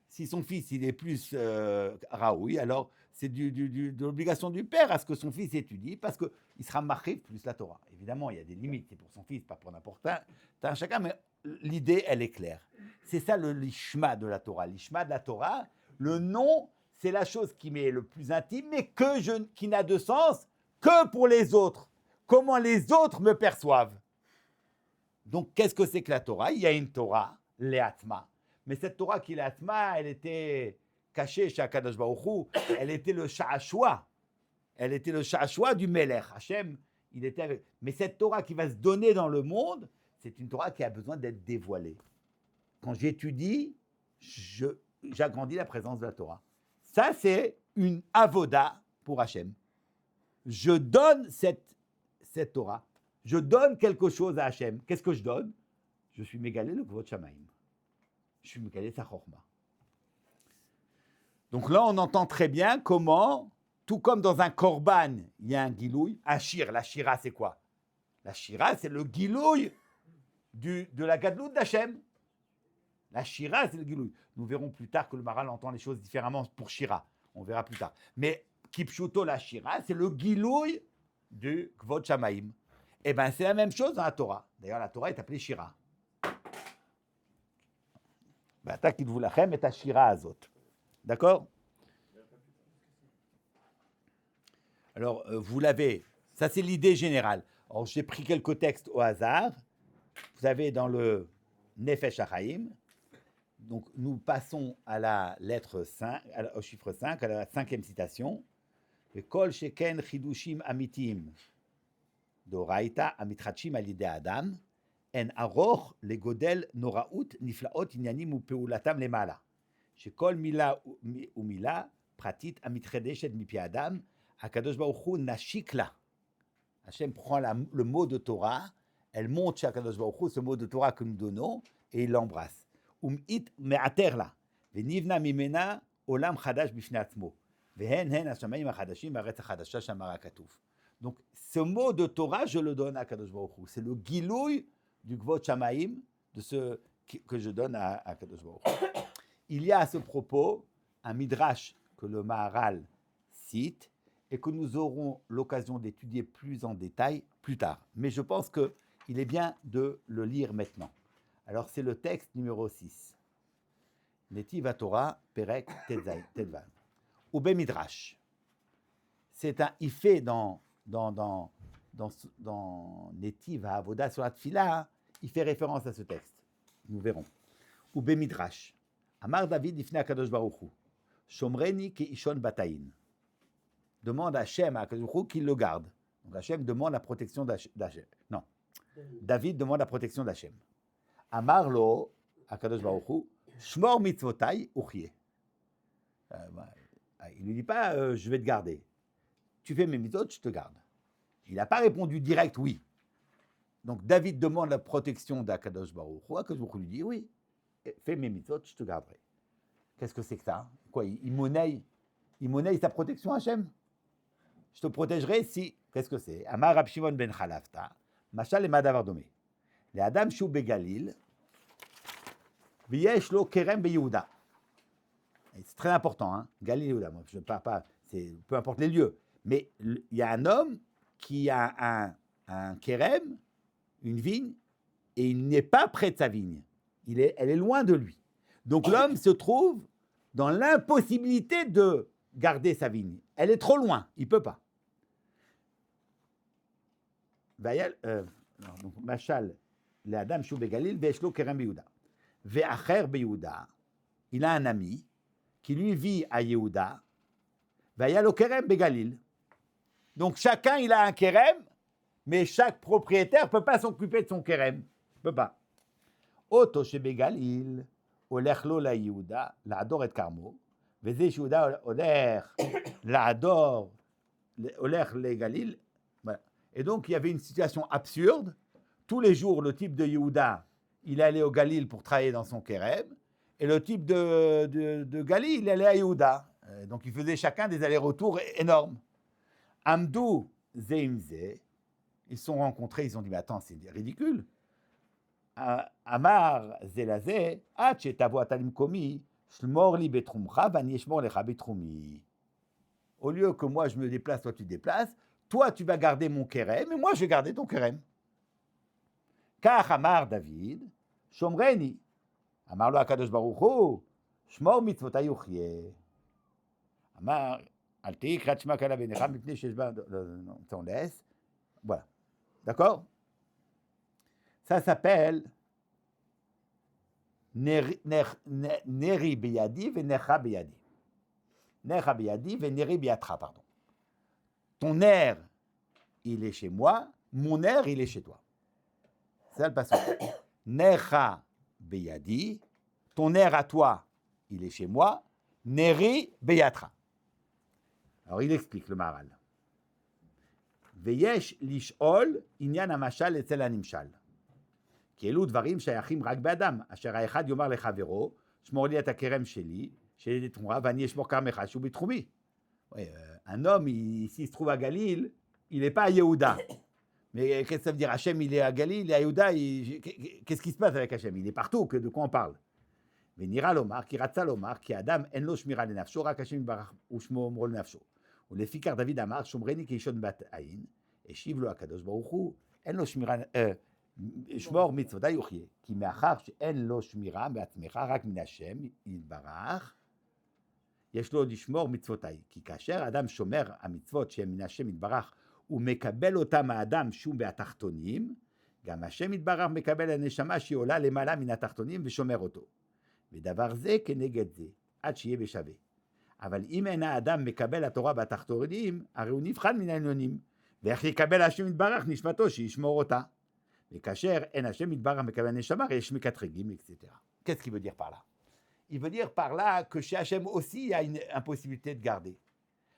Si son fils il est plus raoui, alors c'est de l'obligation du père à ce que son fils étudie, parce qu'il sera marqué plus la Torah. Évidemment, il y a des limites, c'est pour son fils, pas pour n'importe un chacun, mais l'idée, elle est claire. C'est ça le lishma de la Torah. Lishma de la Torah, le nom, c'est la chose qui m'est le plus intime, mais qui n'a de sens que pour les autres. Comment les autres me perçoivent. Donc, qu'est-ce que c'est que la Torah? Il y a une Torah, l'Eatma. Mais cette Torah qui est l'Eatma, elle était cachée chez Akadosh Baruch Hu. Elle était le Sha'ashua. Elle était le Sha'ashua du Melech. Hachem, il était avec. Mais cette Torah qui va se donner dans le monde, c'est une Torah qui a besoin d'être dévoilée. Quand j'étudie, j'agrandis la présence de la Torah. Ça, c'est une avoda pour Hachem. Je donne cette Torah. Je donne quelque chose à Hachem. Qu'est-ce que je donne? Je suis mégalé le Kvod Shamaim. Je suis mégalé sa Chorma. Donc là, on entend très bien comment, tout comme dans un korban, il y a un gilouï, un shir. La shira, c'est quoi? La shira, c'est le gilouï de la gadlout d'Hachem. La shira, c'est le gilouï. Nous verrons plus tard que le Maral entend les choses différemment pour shira. On verra plus tard. Mais kipshuto, la shira, c'est le gilouï du Kvod Shamaim. Eh bien, c'est la même chose dans la Torah. D'ailleurs, la Torah est appelée Shira. ואתה כתבו לכם את השירה הזאת. D'accord? Alors, vous l'avez. Ça, c'est l'idée générale. Alors, j'ai pris quelques textes au hasard. Vous avez dans le Nefesh HaChaim. Donc, nous passons à la lettre 5, au chiffre 5, à la 5e citation. Kol sheken chidushim amitim d'oraita amitratchim al yidei adam en aroch legodel noraut niflaot inyanim upeulatam lemala. Shekol mila umila pratit amitredeshet mipi adam Akadosh Baruch Hu nashikla. Hachem prend le mot de Torah, elle montre chez Akadosh Baruch Hu ce mot de Torah que nous donnons et il l'embrasse. It me'aterla, venivna mimena olam chadash bifnei atzmo, vehen hen hashamayim achadashim haaretz hachadasha shamar hakatuv. Donc, ce mot de Torah, je le donne à Akadosh Baruch Hu. C'est le gilouï du Kvod Shamayim, de ce que je donne à Akadosh Baruch Hu. Il y a à ce propos un midrash que le Maharal cite et que nous aurons l'occasion d'étudier plus en détail plus tard. Mais je pense qu'il est bien de le lire maintenant. Alors, c'est le texte numéro 6. Netiv HaTorah, Perek Tedvan. Oube Midrash. Il fait dans Netiv HaAvoda sur la Tfila, il fait référence à ce texte. Nous verrons. Oube Midrash. Amar David ifne HaKadosh Baruch Hu. Shomreni ki ishon batayin. Demande à Hachem, à Akadosh Baruch Hu, qu'il le garde. Donc Hachem demande la protection d'Hachem. Non. David demande la protection d'Hachem. Amar lo, Akadosh Baruch Hu, shmor mitzvotai uchye. Il ne lui dit pas, je vais te garder. Tu fais mes mitzvot, je te garde. Il n'a pas répondu direct oui. Donc David demande la protection d'Akadosh Baruch Hu. Akadosh Baruch Hu lui dit oui, fais mes mitzvot, je te garderai. Qu'est-ce que c'est que ça? Quoi, il monnaie sa protection, Hachem? Je te protégerai si. Qu'est-ce que c'est? Amar Rab Shimon ben Chalavta, Mashal et Madavar Domé. Les Adam Shou Begalil, Viesh lo Kerem be Yehuda. C'est très important, hein? Galil Yehuda. Moi, je ne parle pas, peu importe les lieux. Mais il y a un homme qui a un Kerem, une vigne, et il n'est pas près de sa vigne. Elle est loin de lui. Donc l'homme se trouve dans l'impossibilité de garder sa vigne. Elle est trop loin, il ne peut pas. Donc, Machal, le Adam Shou Begalil, Veshlo Kerem Beyehuda. Ve'acher Beyehuda, il a un ami qui lui vit à Yehuda, Vayalo Kerem Begalil. Donc chacun, il a un Kerem, mais chaque propriétaire ne peut pas s'occuper de son Kerem. Il ne peut pas. Oto She Begalil, Olech Lo La Yehuda, L'Ador et Karmo. וזה שיהודה הולך לעדור, הולך לגליל. Voilà. Et donc, il y avait une situation absurde. Tous les jours, le type de Yehuda, il allait au Galil pour travailler dans son Kérem, et le type de Galil, il allait à Yehuda. Donc, ils faisaient chacun des allers-retours énormes. Amdou Zeimze, ils se sont rencontrés, ils ont dit, mais attends, c'est ridicule. Amar Zelazé, Hache Tavo Atalim Komi, Shmor li betrumcha, vani shmor lecha betrumi. Au lieu que moi je me déplace, toi tu te déplaces, toi tu vas garder mon kérem, et moi je vais garder ton kérem. Kach amar David, shomreni. Amar lo Akadosh Baruch Hu, shmor mitzvotai uchye. Amar, al tehi krat shma kala benecha, mipnei sheshba, on laisse. Voilà. D'accord? Ça s'appelle Neri beyadi ve necha beyadi. Necha beyadi ve neri beyatra, pardon. Ton nerf, il est chez moi, mon nerf, il est chez toi. C'est ça le passage. Necha beyadi, ton nerf à toi, il est chez moi, neri beyatra. Alors il explique le Maharal. Veyesh lishol inyan hamashal etzel hanimshal. כי אלו דברים שייכים רק באדם, אשר האחד יאמר לחברו, שמור לי את הכרם שלי, שלי לתמורה, ואני אשמור כרם אחד שהוא בתחומי. Un homme, s'il se trouve à Galil, il n'est pas à Yehuda. Mais qu'est-ce que ça veut dire? Hachem, il est à Galil, il est à Yehuda, qu'est-ce qui se passe avec Hachem? Il est partout, de quoi on parle? ונראה לומר, כי רצה לומר, כי האדם אין לו שמירה לנפשו, רק השם יברך ושמו אומרו לנפשו. ולפיכך דוד אמר, שומרני כאישון בת עין, השיב לו הקדוש ברוך הוא, אין לו שמירה, שמור מצוותיי יחיה, כי מאחר שאין לו שמירה מעצמך, רק מן השם יתברך, יש לו לשמור מצוותיי. כי כאשר האדם שומר המצוות שהן מן השם יתברך, הוא מקבל אותם מהאדם שהוא מהתחתונים, גם השם יתברך מקבל הנשמה שהיא עולה למעלה מן התחתונים ושומר אותו. ודבר זה כנגד זה, עד שיהיה בשווה. אבל אם אין האדם מקבל התורה בתחתונים, הרי הוא נבחן מן העליונים, ואיך יקבל השם יתברך נשמתו שישמור אותה. וכאשר אין השם יתברך מקבל נשמה, יש מקטרגים, etc. Qu'est-ce qu'il veut dire par là? Il veut dire par là que chez Hachem aussi il y a une impossibilité de garder.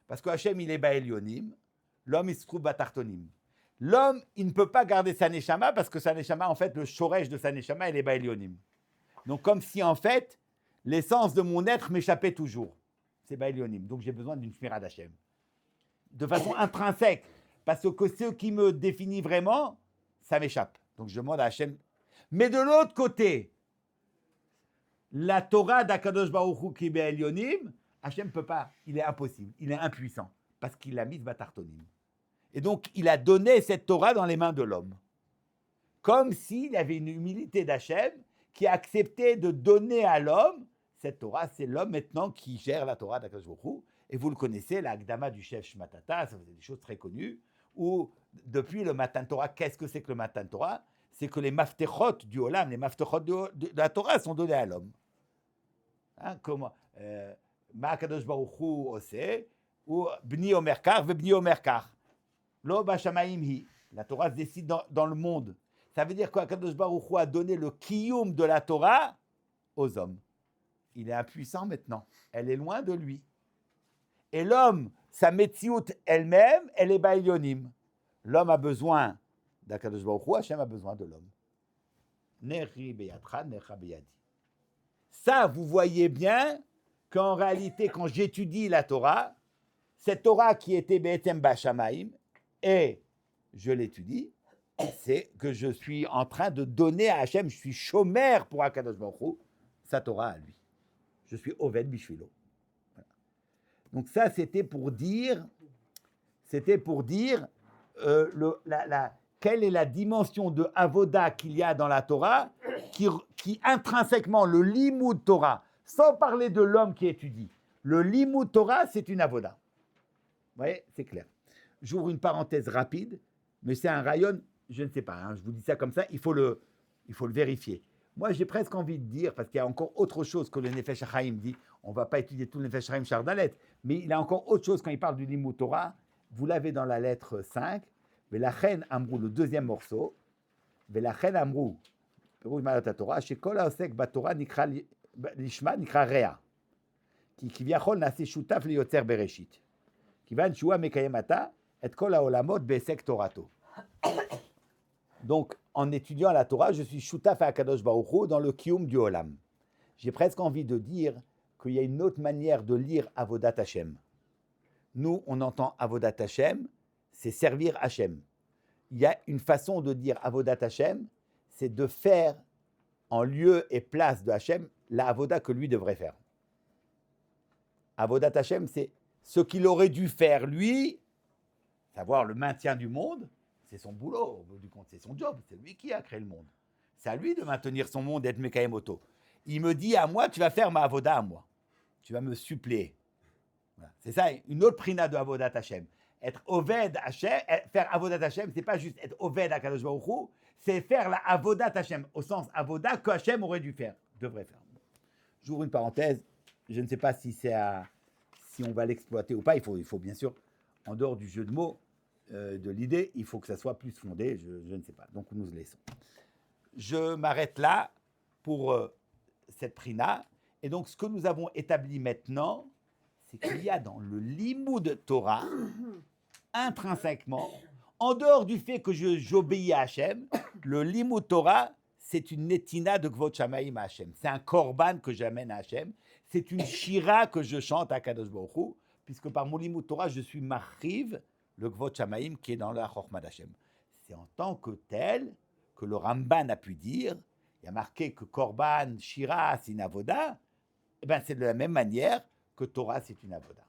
Parce que Hachem il est ba'elionim, l'homme il se trouve batartonim. L'homme il ne peut pas garder sa neshama parce que sa neshama en fait le shoresh de sa neshama il est ba'elionim. Donc comme si en fait l'essence de mon être m'échappait toujours. C'est ba'elionim. Donc j'ai besoin d'une shmira d'Hachem. De façon intrinsèque. Parce que ce qui me définit vraiment, ça m'échappe. Donc je demande à Hachem. Mais de l'autre côté, la Torah d'Akadosh Baruch Hu qui est Elionim, Hachem ne peut pas, il est impossible, il est impuissant, parce qu'il l'a mise Batartonim. Et donc il a donné cette Torah dans les mains de l'homme. Comme s'il y avait une humilité d'Hachem qui a accepté de donner à l'homme cette Torah. C'est l'homme maintenant qui gère la Torah d'Akadosh Baruch Hu. Et vous le connaissez, la Akdama du chef Shmatata, ça c'est des choses très connues, où depuis le Matan Torah, qu'est-ce que c'est que le Matan Torah? C'est que les maftechot du Olam, les maftechot de la Torah sont donnés à l'homme. Hein, comment Ma Kadosh Baruch Hu osé, ou Bni Omer Kar, ve Bni Omer Kar. Lo Bashamaim hi. La Torah se décide dans le monde. Ça veut dire quoi? Kadosh Baruch Hu a donné le kiyum de la Torah aux hommes. Il est impuissant maintenant. Elle est loin de lui. Et l'homme, sa metsiout elle-même, elle est ba'elionim. L'homme a besoin d'Akadosh Baruch Hu, Hachem a besoin de l'homme. Neri beyatra, necha beyadi. Ça, vous voyez bien qu'en réalité, quand j'étudie la Torah, cette Torah qui était Be'etem Bashamaim, et je l'étudie, c'est que je suis en train de donner à Hachem, je suis chômeur pour Akadosh Baruch Hu, sa Torah à lui. Je suis Oved Bishvilo. Donc ça, c'était pour dire quelle est la dimension de avoda qu'il y a dans la Torah, qui intrinsèquement, le limud Torah, sans parler de l'homme qui étudie, le limud Torah, c'est une avoda. Vous voyez, c'est clair. J'ouvre une parenthèse rapide, mais c'est un rayon, je ne sais pas, hein, je vous dis ça comme ça, il faut le vérifier. Moi, j'ai presque envie de dire, parce qu'il y a encore autre chose que le Nefesh HaChaim dit, on ne va pas étudier tout le Nefesh HaChaim Chardalet, mais il y a encore autre chose quand il parle du Limud Torah. Vous l'avez dans la lettre 5, Velachen Amrou, le deuxième morceau, Velachen Amrou, Perouj Malat Torah, Shekol Haosek Batorah Nikra Lishma Nikra Rea, qui viachol nasi shutaf liyotzer bereshit, kivan shua mekayemata et kol haolamot be'esek Torato. Donc, en étudiant la Torah, je suis shutaf à Akadosh Baruch Hu dans le kiyum du Olam. J'ai presque envie de dire qu'il y a une autre manière de lire Avodat Hashem. Nous, on entend Avodat Hashem, c'est servir Hashem. Il y a une façon de dire Avodat Hashem, c'est de faire en lieu et place de Hashem la Avoda que lui devrait faire. Avodat Hashem, c'est ce qu'il aurait dû faire lui, savoir le maintien du monde. C'est son boulot, au bout du compte, c'est son job, c'est lui qui a créé le monde. C'est à lui de maintenir son monde, d'être Mekayem Oto. Il me dit à moi, tu vas faire ma avoda à moi. Tu vas me suppléer. Voilà. C'est ça, une autre prina de Avodat Hashem. Être Oved Hashem, faire Avodat Hashem, c'est pas juste être Oved Akadosh Baruch Hu, c'est faire la Avodat Hashem, au sens Avoda que Hashem aurait dû faire, devrait faire. J'ouvre une parenthèse, je ne sais pas si on va l'exploiter ou pas, il faut bien sûr, en dehors du jeu de mots, de l'idée, il faut que ça soit plus fondé, je ne sais pas. Donc nous laissons. Je m'arrête là pour cette prina. Et donc ce que nous avons établi maintenant, c'est qu'il y a dans le Limud Torah, intrinsèquement, en dehors du fait que j'obéis à Hachem, le Limud Torah, c'est une netina de Kvod Shamayim à Hachem. C'est un korban que j'amène à Hachem. C'est une shira que je chante à Kadosh Baruch Hu, puisque par mon Limud Torah, je suis marriv, le Kvod Shamayim qui est dans la Chochma d'Hachem. C'est en tant que tel que le Ramban a pu dire, il y a marqué que Korban, Shira, c'est une avoda, et bien c'est de la même manière que Torah, c'est une avoda.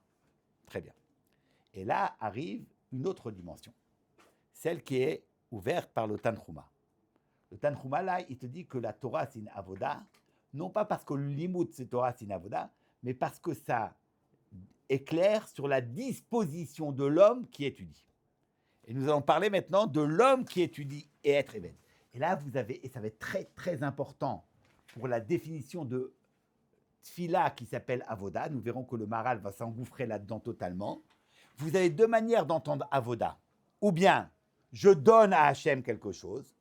Très bien. Et là arrive une autre dimension, celle qui est ouverte par le Tanchuma. Le Tanchuma, là, il te dit que la Torah, c'est une avoda, non pas parce que le limud, c'est Torah, c'est une avoda, mais parce que ça éclaire sur la disposition de l'homme qui étudie. Et nous allons parler maintenant de l'homme qui étudie et être évêque. Et là, vous avez, et ça va être très, très important pour la définition de Tfila qui s'appelle Avoda. Nous verrons que le Maral va s'engouffrer là-dedans totalement. Vous avez deux manières d'entendre Avoda. Ou bien, je donne à Hachem quelque chose,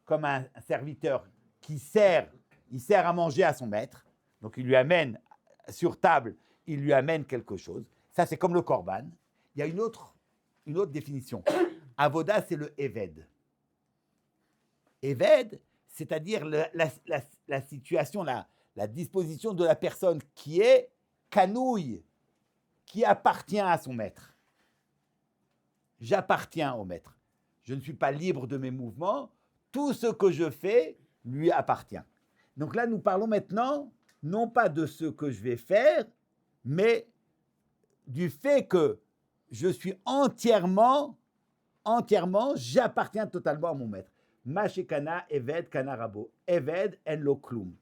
comme un serviteur qui sert, il sert à manger à son maître. Donc, il lui amène sur table, il lui amène quelque chose. Ça, c'est comme le Korban. Il y a une autre définition. Avoda, c'est le Eved. Eved, c'est-à-dire la situation, la disposition de la personne qui est canouille, qui appartient à son maître. J'appartiens au maître. Je ne suis pas libre de mes mouvements. Tout ce que je fais lui appartient. Donc là, nous parlons maintenant, non pas de ce que je vais faire, mais du fait que je suis entièrement, j'appartiens totalement à mon maître. Mashekana, Eved, Kana Rabo. Eved, en lo klum.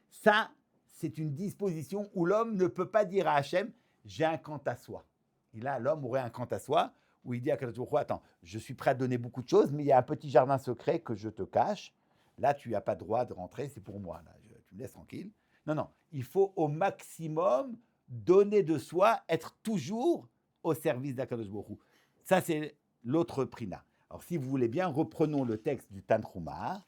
Ça, c'est une disposition où l'homme ne peut pas dire à Hachem, j'ai un quant à soi. Et là, l'homme aurait un quant à soi, où il dit à Kadosh Baruch Hu, attends, je suis prêt à donner beaucoup de choses, mais il y a un petit jardin secret que je te cache. Là, tu n'as pas droit de rentrer, c'est pour moi. Là, tu me laisses tranquille. Non, il faut au maximum donner de soi, être toujours au service d'Akadosh Baruch Hu. Ça, c'est l'autre prina. Alors, si vous voulez bien, reprenons le texte du Tanchuma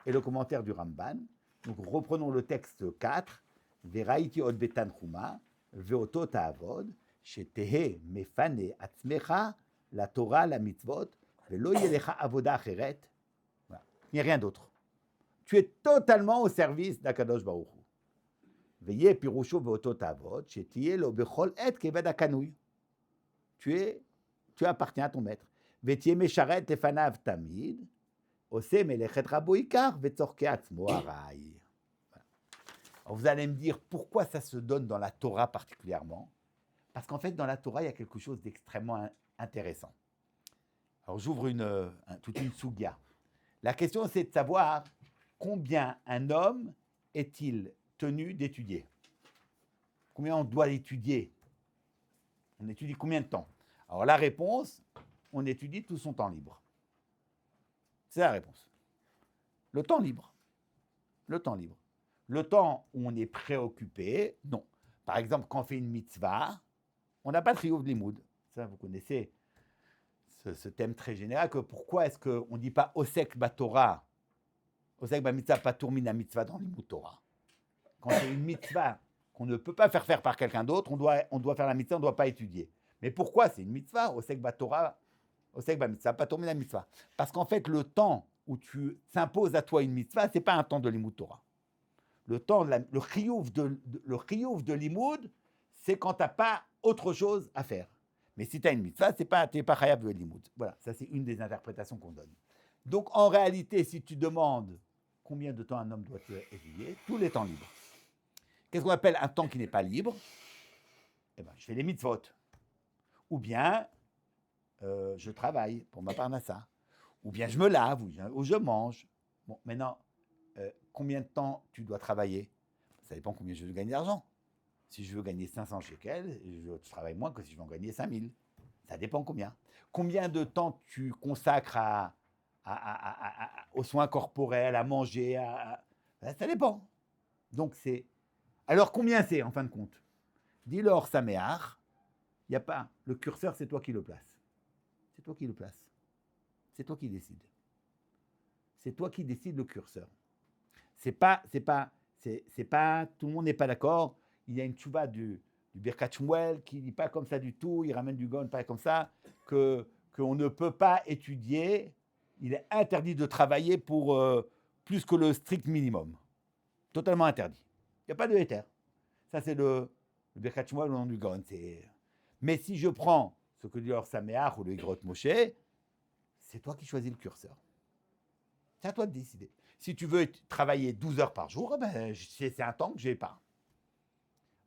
et le commentaire du Ramban. Donc, reprenons le texte 4. Veraiti od betanchuma, veoto ta'avod, shetehe mefane atzmecha, la Torah, la mitzvot, velo yelecha avoda acheret. Voilà. Il n'y a rien d'autre. Tu es totalement au service d'Akadosh Baruch Hu. Veye pirusho veoto ta'avod, shetiye lo bechol et keved akanui. Tu appartiens à ton maître. Vetiye mesharet lefanav tamid, ose melechet rabo ikar, vetzorke atzmo arai. Alors vous allez me dire pourquoi ça se donne dans la Torah particulièrement. Parce qu'en fait, dans la Torah, il y a quelque chose d'extrêmement intéressant. Alors j'ouvre toute une sugya. La question, c'est de savoir combien un homme est-il tenu d'étudier. Combien on doit étudier. On étudie combien de temps? Alors la réponse, on étudie tout son temps libre. C'est la réponse. Le temps libre. Le temps libre. Le temps où on est préoccupé, non. Par exemple, quand on fait une mitzvah, on n'a pas de chiyuv limoud. Ça, vous connaissez ce thème très général, que pourquoi est-ce qu'on ne dit pas osek batorah, osek ba mitzvah patour mina mitzvah dans l'imoud Torah. Quand c'est une mitzvah qu'on ne peut pas faire par quelqu'un d'autre, on doit faire la mitzvah, on ne doit pas étudier. Mais pourquoi c'est une mitzvah, osek batorah, osek ba mitzvah patour mina mitzvah? Parce qu'en fait, le temps où tu s'imposes à toi une mitzvah, ce n'est pas un temps de l'imoud Torah. Le temps, le chiyuv de limoud, c'est quand tu n'as pas autre chose à faire. Mais si tu as une mitzvah, tu n'es pas chayav de limoud. Voilà, ça c'est une des interprétations qu'on donne. Donc en réalité, si tu demandes combien de temps un homme doit étudier, tous les temps libres. Qu'est-ce qu'on appelle un temps qui n'est pas libre? Eh bien, je fais les mitzvot. Ou bien, je travaille pour ma parnassa. Ou bien je me lave, ou je mange. Bon, maintenant, combien de temps tu dois travailler? Ça dépend combien je veux gagner d'argent. Si je veux gagner 500 shekels, je travaille moins que si je veux en gagner 5000. Ça dépend combien. Combien de temps tu consacres aux soins corporels, à manger, ça dépend. Donc c'est... Alors combien c'est en fin de compte? Dis-leur Saméar, il n'y a pas... Le curseur, c'est toi qui le places. C'est toi qui le places. C'est toi qui décides. C'est toi qui décides le curseur. C'est pas, tout le monde n'est pas d'accord. Il y a une tchouva du Birkat Shmuel qui ne dit pas comme ça du tout, il ramène du Gon pas comme ça, qu'on ne peut pas étudier, il est interdit de travailler pour plus que le strict minimum. Totalement interdit. Il n'y a pas de éther. Ça, c'est le Birkat Shmuel au nom du Gon. Mais si je prends ce que dit leur Saméach ou le Igrot Moshe, c'est toi qui choisis le curseur. C'est à toi de décider. Si tu veux travailler 12 heures par jour, ben, c'est un temps que je n'ai pas.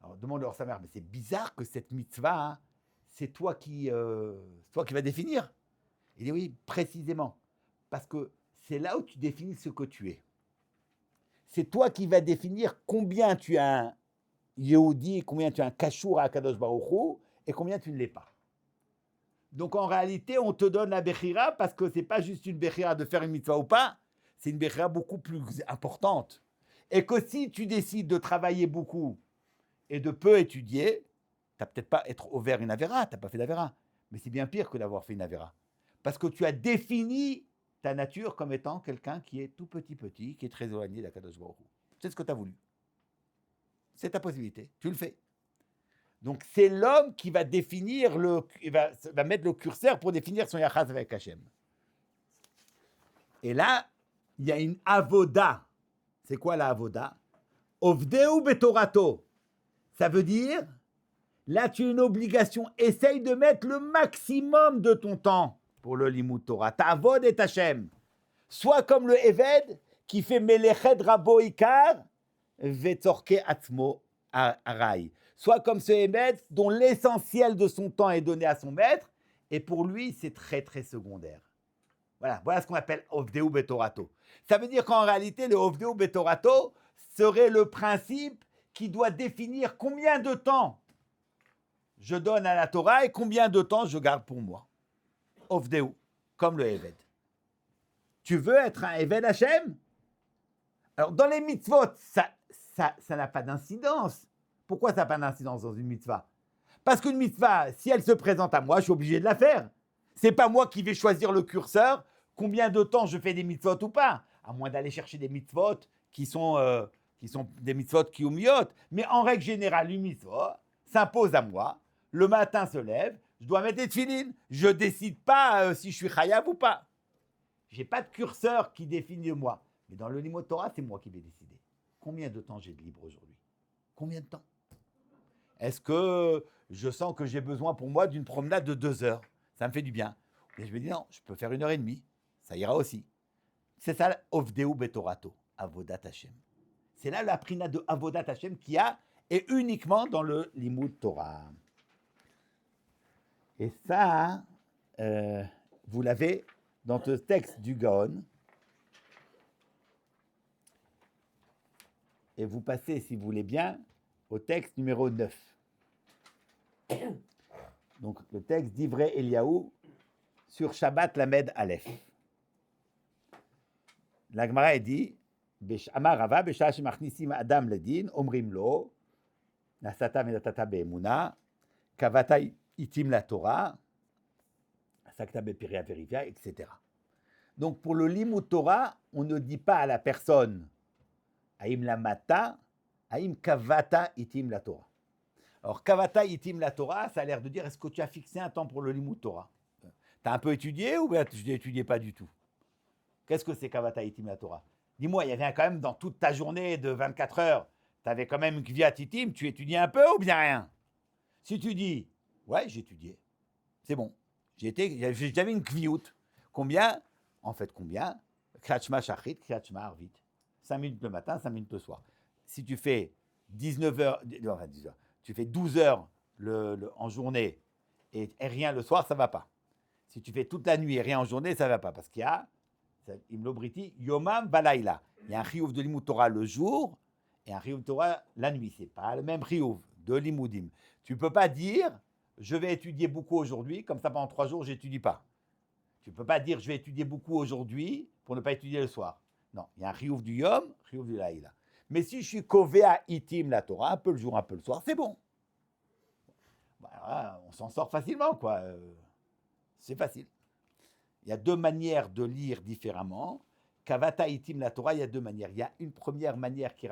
Alors demande à sa mère, mais c'est bizarre que cette mitzvah, hein, c'est toi qui vas définir. Il dit oui, précisément. Parce que c'est là où tu définis ce que tu es. C'est toi qui vas définir combien tu es un Yehudi, combien tu es un Kashour à Kadosh Baruch Hu, et combien tu ne l'es pas. Donc en réalité, on te donne la Bechira parce que ce n'est pas juste une Bechira de faire une mitzvah ou pas, c'est une Bechira beaucoup plus importante. Et que si tu décides de travailler beaucoup et de peu étudier, tu n'as peut-être pas être ouvert une Avera, tu n'as pas fait d'Avera. Mais c'est bien pire que d'avoir fait une Avera. Parce que tu as défini ta nature comme étant quelqu'un qui est tout petit, qui est très éloigné d'Akadosh Baruch Hu. C'est ce que tu as voulu. C'est ta possibilité, tu le fais. Donc c'est l'homme qui va définir, va mettre le curseur pour définir son yachaz avec Hachem. Et là, il y a une avoda. C'est quoi la avoda? Ovdeu betorato. Ça veut dire, là tu as une obligation, essaye de mettre le maximum de ton temps pour le limud Torah. Ta'avod et Hachem. Soit comme le Eved qui fait melechet rabo ikar vetzorke atzmo arai. Soit comme ce Eved dont l'essentiel de son temps est donné à son maître et pour lui c'est très très secondaire. Voilà ce qu'on appelle Ovdeu betorato. Ça veut dire qu'en réalité le Ovdeu betorato serait le principe qui doit définir combien de temps je donne à la Torah et combien de temps je garde pour moi. Ovdeu, comme le Eved. Tu veux être un Eved Hachem? Alors, dans les mitzvot, ça n'a pas d'incidence. Pourquoi ça n'a pas d'incidence dans une mitzvah? Parce qu'une mitzvah, si elle se présente à moi, je suis obligé de la faire. Ce n'est pas moi qui vais choisir le curseur, combien de temps je fais des mitzvot ou pas, à moins d'aller chercher des mitzvot qui sont des mitzvot kiyumiyot. Mais en règle générale, une mitzvah s'impose à moi. Le matin se lève, je dois mettre des tefilines. Je ne décide pas si je suis chayav ou pas. Je n'ai pas de curseur qui définit moi. Mais dans le limud Torah, c'est moi qui vais décider. Combien de temps j'ai de libre aujourd'hui? Combien de temps? Est-ce que je sens que j'ai besoin pour moi d'une promenade de 2 heures? Ça me fait du bien. Et je me dis non, je peux faire 1h30. Ça ira aussi. C'est ça, Ovdeu betorato, Avodat Hashem. C'est là la prina de Avodat Hashem qu'il y a, et uniquement dans le limud Torah. Et ça, vous l'avez dans ce texte du Gaon. Et vous passez, si vous voulez bien, au texte numéro 9. Donc, le texte d'Ivrei Eliaou sur Shabbat Lamed Aleph. La Gemara dit Amar Rava, Besha shemachnisim Adam ledin, omrim lo, nasata venatata be'emuna, kavata itim la Torah, sakta be'piria verivia, etc. Donc, pour le limud Torah, on ne dit pas à la personne Aïm la mata, Aïm kavata itim la Torah. Alors, kavata itim la Torah, ça a l'air de dire est-ce que tu as fixé un temps pour le limud Torah? Tu as un peu étudié ou bien tu n'étudiais pas du tout? Qu'est-ce que c'est kavata itim la Torah? Dis-moi, il y avait quand même dans toute ta journée de 24 heures, tu avais quand même kviat itim, tu étudiais un peu ou bien rien? Si tu dis ouais, j'ai étudié, c'est bon, j'avais une kviout. Combien? En fait, combien? Kriyat shachrit, kriyat arvit. 5 minutes le matin, 5 minutes le soir. Si tu fais 19 heures, enfin 10 heures, tu fais 12 heures en journée et rien le soir, ça ne va pas. Si tu fais toute la nuit et rien en journée, ça ne va pas. Parce qu'il y a, Imlo Briti, Yomam Balayla. Il y a un chiyuv de limud Torah le jour et un chiyuv de Torah la nuit. Ce n'est pas le même chiyuv de limudim. Tu ne peux pas dire, je vais étudier beaucoup aujourd'hui, comme ça pendant 3 jours, je n'étudie pas. Tu ne peux pas dire, je vais étudier beaucoup aujourd'hui pour ne pas étudier le soir. Non, il y a un chiyuv du yom, chiyuv du laïla. Mais si je suis kové à itim la Torah, un peu le jour, un peu le soir, c'est bon. Voilà, on s'en sort facilement, quoi. C'est facile. Il y a 2 manières de lire différemment. Kavata itim la Torah, il y a 2 manières. Il y a une première manière qui est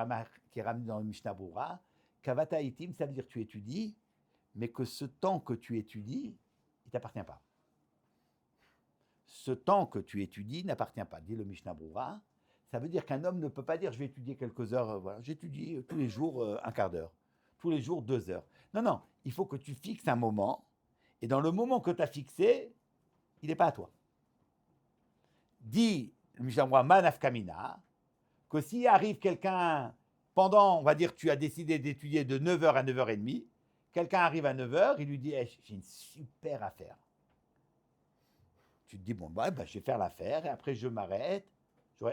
ramenée dans le Mishnah Berurah. Kavata itim, ça veut dire que tu étudies, mais que ce temps que tu étudies, il ne t'appartient pas. Ce temps que tu étudies n'appartient pas, dit le Mishnah Berurah. Ça veut dire qu'un homme ne peut pas dire je vais étudier quelques heures, voilà, j'étudie tous les jours un quart d'heure, tous les jours 2 heures. Non, il faut que tu fixes un moment, et dans le moment que tu as fixé, il n'est pas à toi. Dit le Mishnah Berurah Manafkamina, que s'il arrive quelqu'un, pendant, on va dire, tu as décidé d'étudier de 9h à 9h30, quelqu'un arrive à 9h, il lui dit hey, j'ai une super affaire. Tu te dis, bon, bah, je vais faire l'affaire, et après je m'arrête,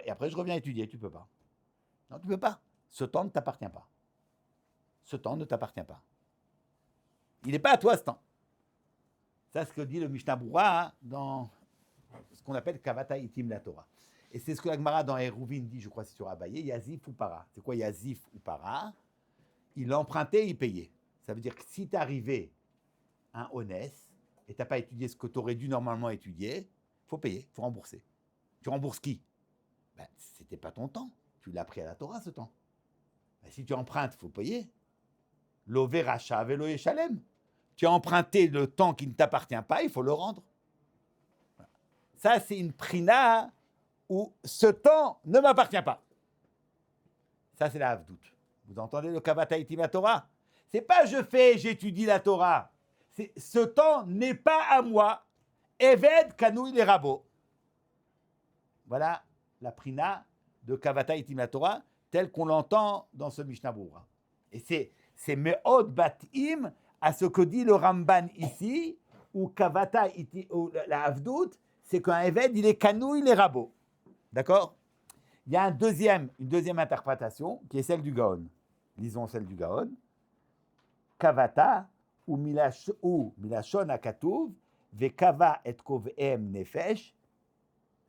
et après je reviens étudier. Tu ne peux pas. Non, tu ne peux pas. Ce temps ne t'appartient pas. Ce temps ne t'appartient pas. Il n'est pas à toi, ce temps. Ça, c'est ce que dit le Mishnah Berurah dans ce qu'on appelle Kavata Itim la Torah. Et c'est ce que la Gemara dans Eruvin dit, je crois, c'est sur Abaye, Yazif ou Para. C'est quoi Yazif ou Para? Il empruntait, il payait. Ça veut dire que si tu es arrivé un honnête et tu n'as pas étudié ce que tu aurais dû normalement étudier, il faut payer, il faut rembourser. Tu rembourses qui? Ce n'était pas ton temps. Tu l'as pris à la Torah, ce temps. Si tu empruntes, il faut payer. L'ové racha velo yeshalem. Tu as emprunté le temps qui ne t'appartient pas, il faut le rendre. Voilà. Ça, c'est une prina où ce temps ne m'appartient pas. Ça, c'est la havdout. Vous entendez le kavata itim la Torah? C'est pas j'étudie la Torah. C'est ce temps n'est pas à moi. Eved kanouï les rabots. Voilà la prina de kavata itim la Torah telle qu'on l'entend dans ce Mishnah Berurah. Et c'est me'od batim à ce que dit le Ramban ici, où kavata itim, ou la havdout, c'est qu'un eved il est kanouï les rabots. D'accord? Il y a une deuxième interprétation qui est celle du Gaon. Lisons celle du Gaon. Kavata ou milashon akatuv vekava et kovem nefesh.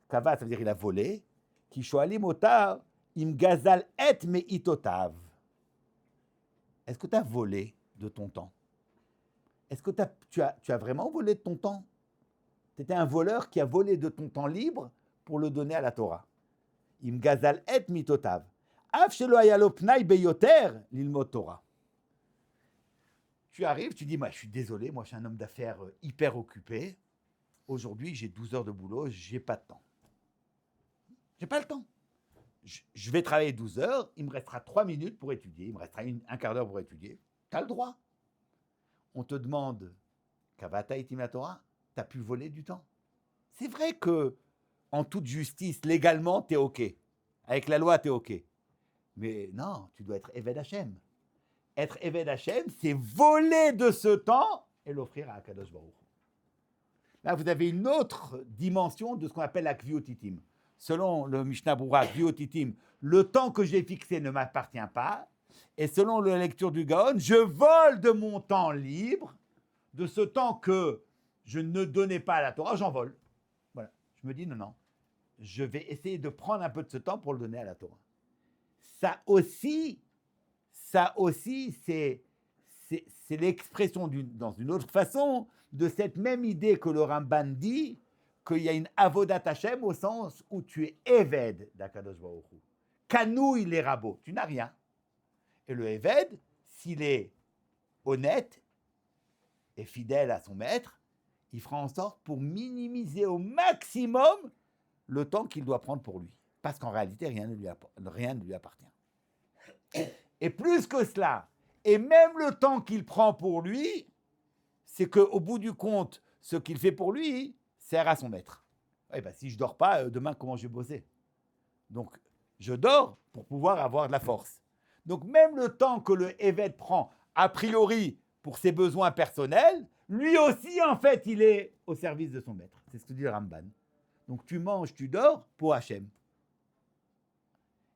Kava, ça veut dire il a volé. Ki shoalim otar im gazal et meitotav. Est-ce que tu as volé de ton temps? Est-ce que tu as vraiment volé de ton temps? Tu étais un voleur qui a volé de ton temps libre pour le donner à la Torah. Im gazal et mitotav. Af shelo hayalo pnai beyoter lilmod Torah. Tu arrives, tu dis, moi je suis désolé, moi je suis un homme d'affaires hyper occupé. Aujourd'hui, j'ai 12 heures de boulot, j'ai pas de temps. J'ai pas le temps. Je vais travailler 12 heures, il me restera 3 minutes pour étudier, il me restera un quart d'heure pour étudier. Tu as le droit. On te demande, Kavata itim la Torah, tu as pu voler du temps. C'est vrai que, en toute justice, légalement, tu es OK. Avec la loi, tu es OK. Mais non, tu dois être Eved Hashem. Être Eved Hashem, c'est voler de ce temps et l'offrir à Akadosh Baruch. Là, vous avez une autre dimension de ce qu'on appelle la Kviotitim. Selon le Mishnah Berurah, Kviotitim, le temps que j'ai fixé ne m'appartient pas. Et selon la lecture du Gaon, je vole de mon temps libre, de ce temps que je ne donnais pas à la Torah, j'en vole. Voilà. Je me dis, non, je vais essayer de prendre un peu de ce temps pour le donner à la Torah. Ça aussi, c'est l'expression dans une autre façon de cette même idée que le Ramban dit qu'il y a une avodat Hashem au sens où tu es Eved d'Akadosh Baruch Hu. Kanouï les rabots, tu n'as rien. Et le Eved, s'il est honnête et fidèle à son maître, il fera en sorte pour minimiser au maximum le temps qu'il doit prendre pour lui. Parce qu'en réalité, rien ne lui appartient. Et plus que cela, et même le temps qu'il prend pour lui, c'est qu'au bout du compte, ce qu'il fait pour lui sert à son maître. Si je ne dors pas, demain, comment je vais bosser? Donc, je dors pour pouvoir avoir de la force. Donc, même le temps que le Eved prend, a priori, pour ses besoins personnels, lui aussi, en fait, il est au service de son maître. C'est ce que dit le Ramban. Donc, tu manges, tu dors pour Hachem.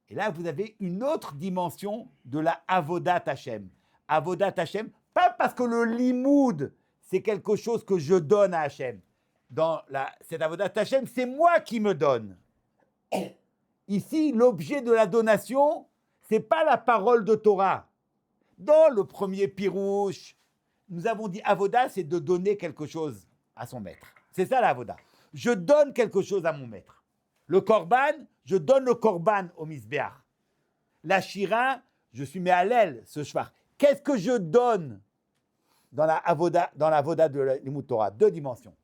Et là, vous avez une autre dimension de la Avodat Hashem. Avodat Hashem, pas parce que le limoud, c'est quelque chose que je donne à Hashem. Cette Avodat Hashem, c'est moi qui me donne. Ici, l'objet de la donation, ce n'est pas la parole de Torah. Dans le premier Pirouche, nous avons dit Avoda, c'est de donner quelque chose à son maître. C'est ça l'Avoda. Je donne quelque chose à mon maître. Le Korban, je donne le Korban au Misbéach. La Shira, je suis mis à l'aile, ce Shvar. Qu'est-ce que je donne dans la Avoda de l'Imout Torah? 2 dimensions.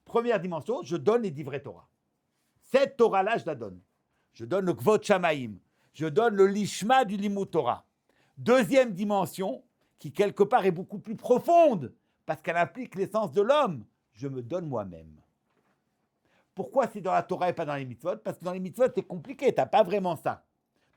Première dimension, je donne les divrei Torah. Cette Torah-là, je la donne. Je donne le Kvod Shamaim. Je donne le Lishma du Limout Torah. Deuxième dimension, qui quelque part est beaucoup plus profonde, parce qu'elle implique l'essence de l'homme, je me donne moi-même. Pourquoi c'est dans la Torah et pas dans les mitzvot? Parce que dans les mitzvot, c'est compliqué, tu n'as pas vraiment ça.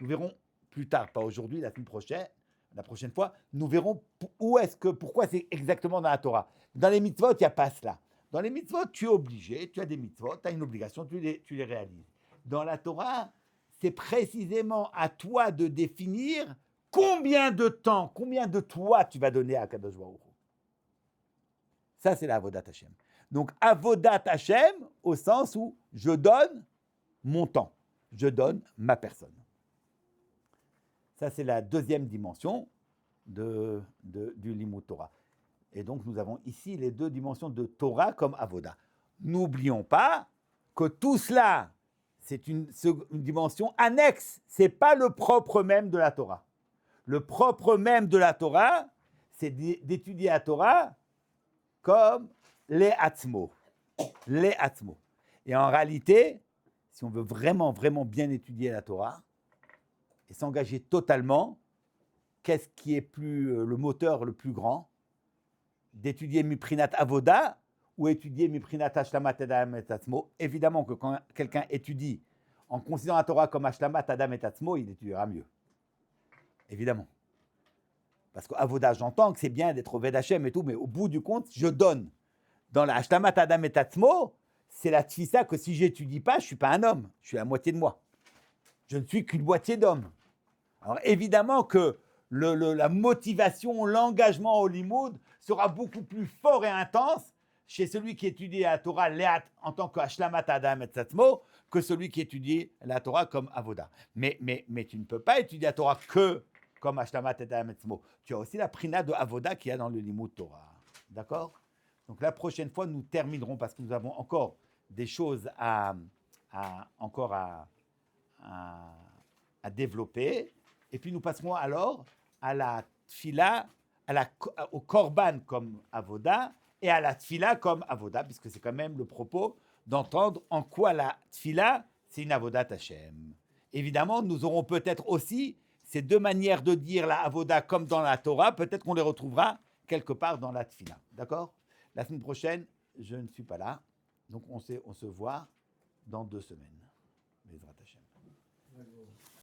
Nous verrons plus tard, pas aujourd'hui, la semaine prochaine, la prochaine fois, nous verrons pourquoi c'est exactement dans la Torah. Dans les mitzvot, il n'y a pas cela. Dans les mitzvot, tu es obligé, tu as des mitzvot, tu as une obligation, tu les réalises. Dans la Torah, c'est précisément à toi de définir combien de temps, combien de toi tu vas donner à Kadosh Baruch Hu. Ça, c'est la Avodat Hashem. Donc, Avodat Hashem, au sens où je donne mon temps, je donne ma personne. Ça, c'est la deuxième dimension du Limud Torah. Et donc, nous avons ici les deux dimensions de Torah comme Avoda. N'oublions pas que tout cela, c'est une dimension annexe. Ce n'est pas le propre même de la Torah. Le propre même de la Torah, c'est d'étudier la Torah comme les atzmo. Les atzmo. Et en réalité, si on veut vraiment, vraiment bien étudier la Torah et s'engager totalement, qu'est-ce qui est le moteur le plus grand? D'étudier Miprinat Avoda ou étudier Miprinat Hashlamat Adam et Atzmo. Évidemment que quand quelqu'un étudie en considérant la Torah comme Hashlamat Adam et Atzmo, il étudiera mieux. Évidemment. Parce qu'Avoda, j'entends que c'est bien d'être Oved Hashem et tout, mais au bout du compte, je donne. Dans la Hashlamat Adam et Atzmo, c'est la tfissa que si je n'étudie pas, je ne suis pas un homme, je suis la moitié de moi. Je ne suis qu'une moitié d'homme. Alors évidemment que la motivation, l'engagement au limoud sera beaucoup plus fort et intense chez celui qui étudie la Torah en tant que Hashlamat Adam et Tzatmo que celui qui étudie la Torah comme Avoda. Mais tu ne peux pas étudier la Torah que comme Hashlamat Adam et Tzatmo. Tu as aussi la prina de Avoda qu'il y a dans le limoud Torah. D'accord? Donc la prochaine fois, nous terminerons parce que nous avons encore des choses à développer. Et puis nous passerons alors à la tfila, au korban comme avoda et à la tfila comme avoda, puisque c'est quand même le propos d'entendre en quoi la tfila, c'est une avodat Hashem. Évidemment, nous aurons peut-être aussi ces deux manières de dire la avoda comme dans la Torah, peut-être qu'on les retrouvera quelque part dans la tfila. D'accord? La semaine prochaine, je ne suis pas là, donc on se voit dans 2 semaines. Bezrat Hashem.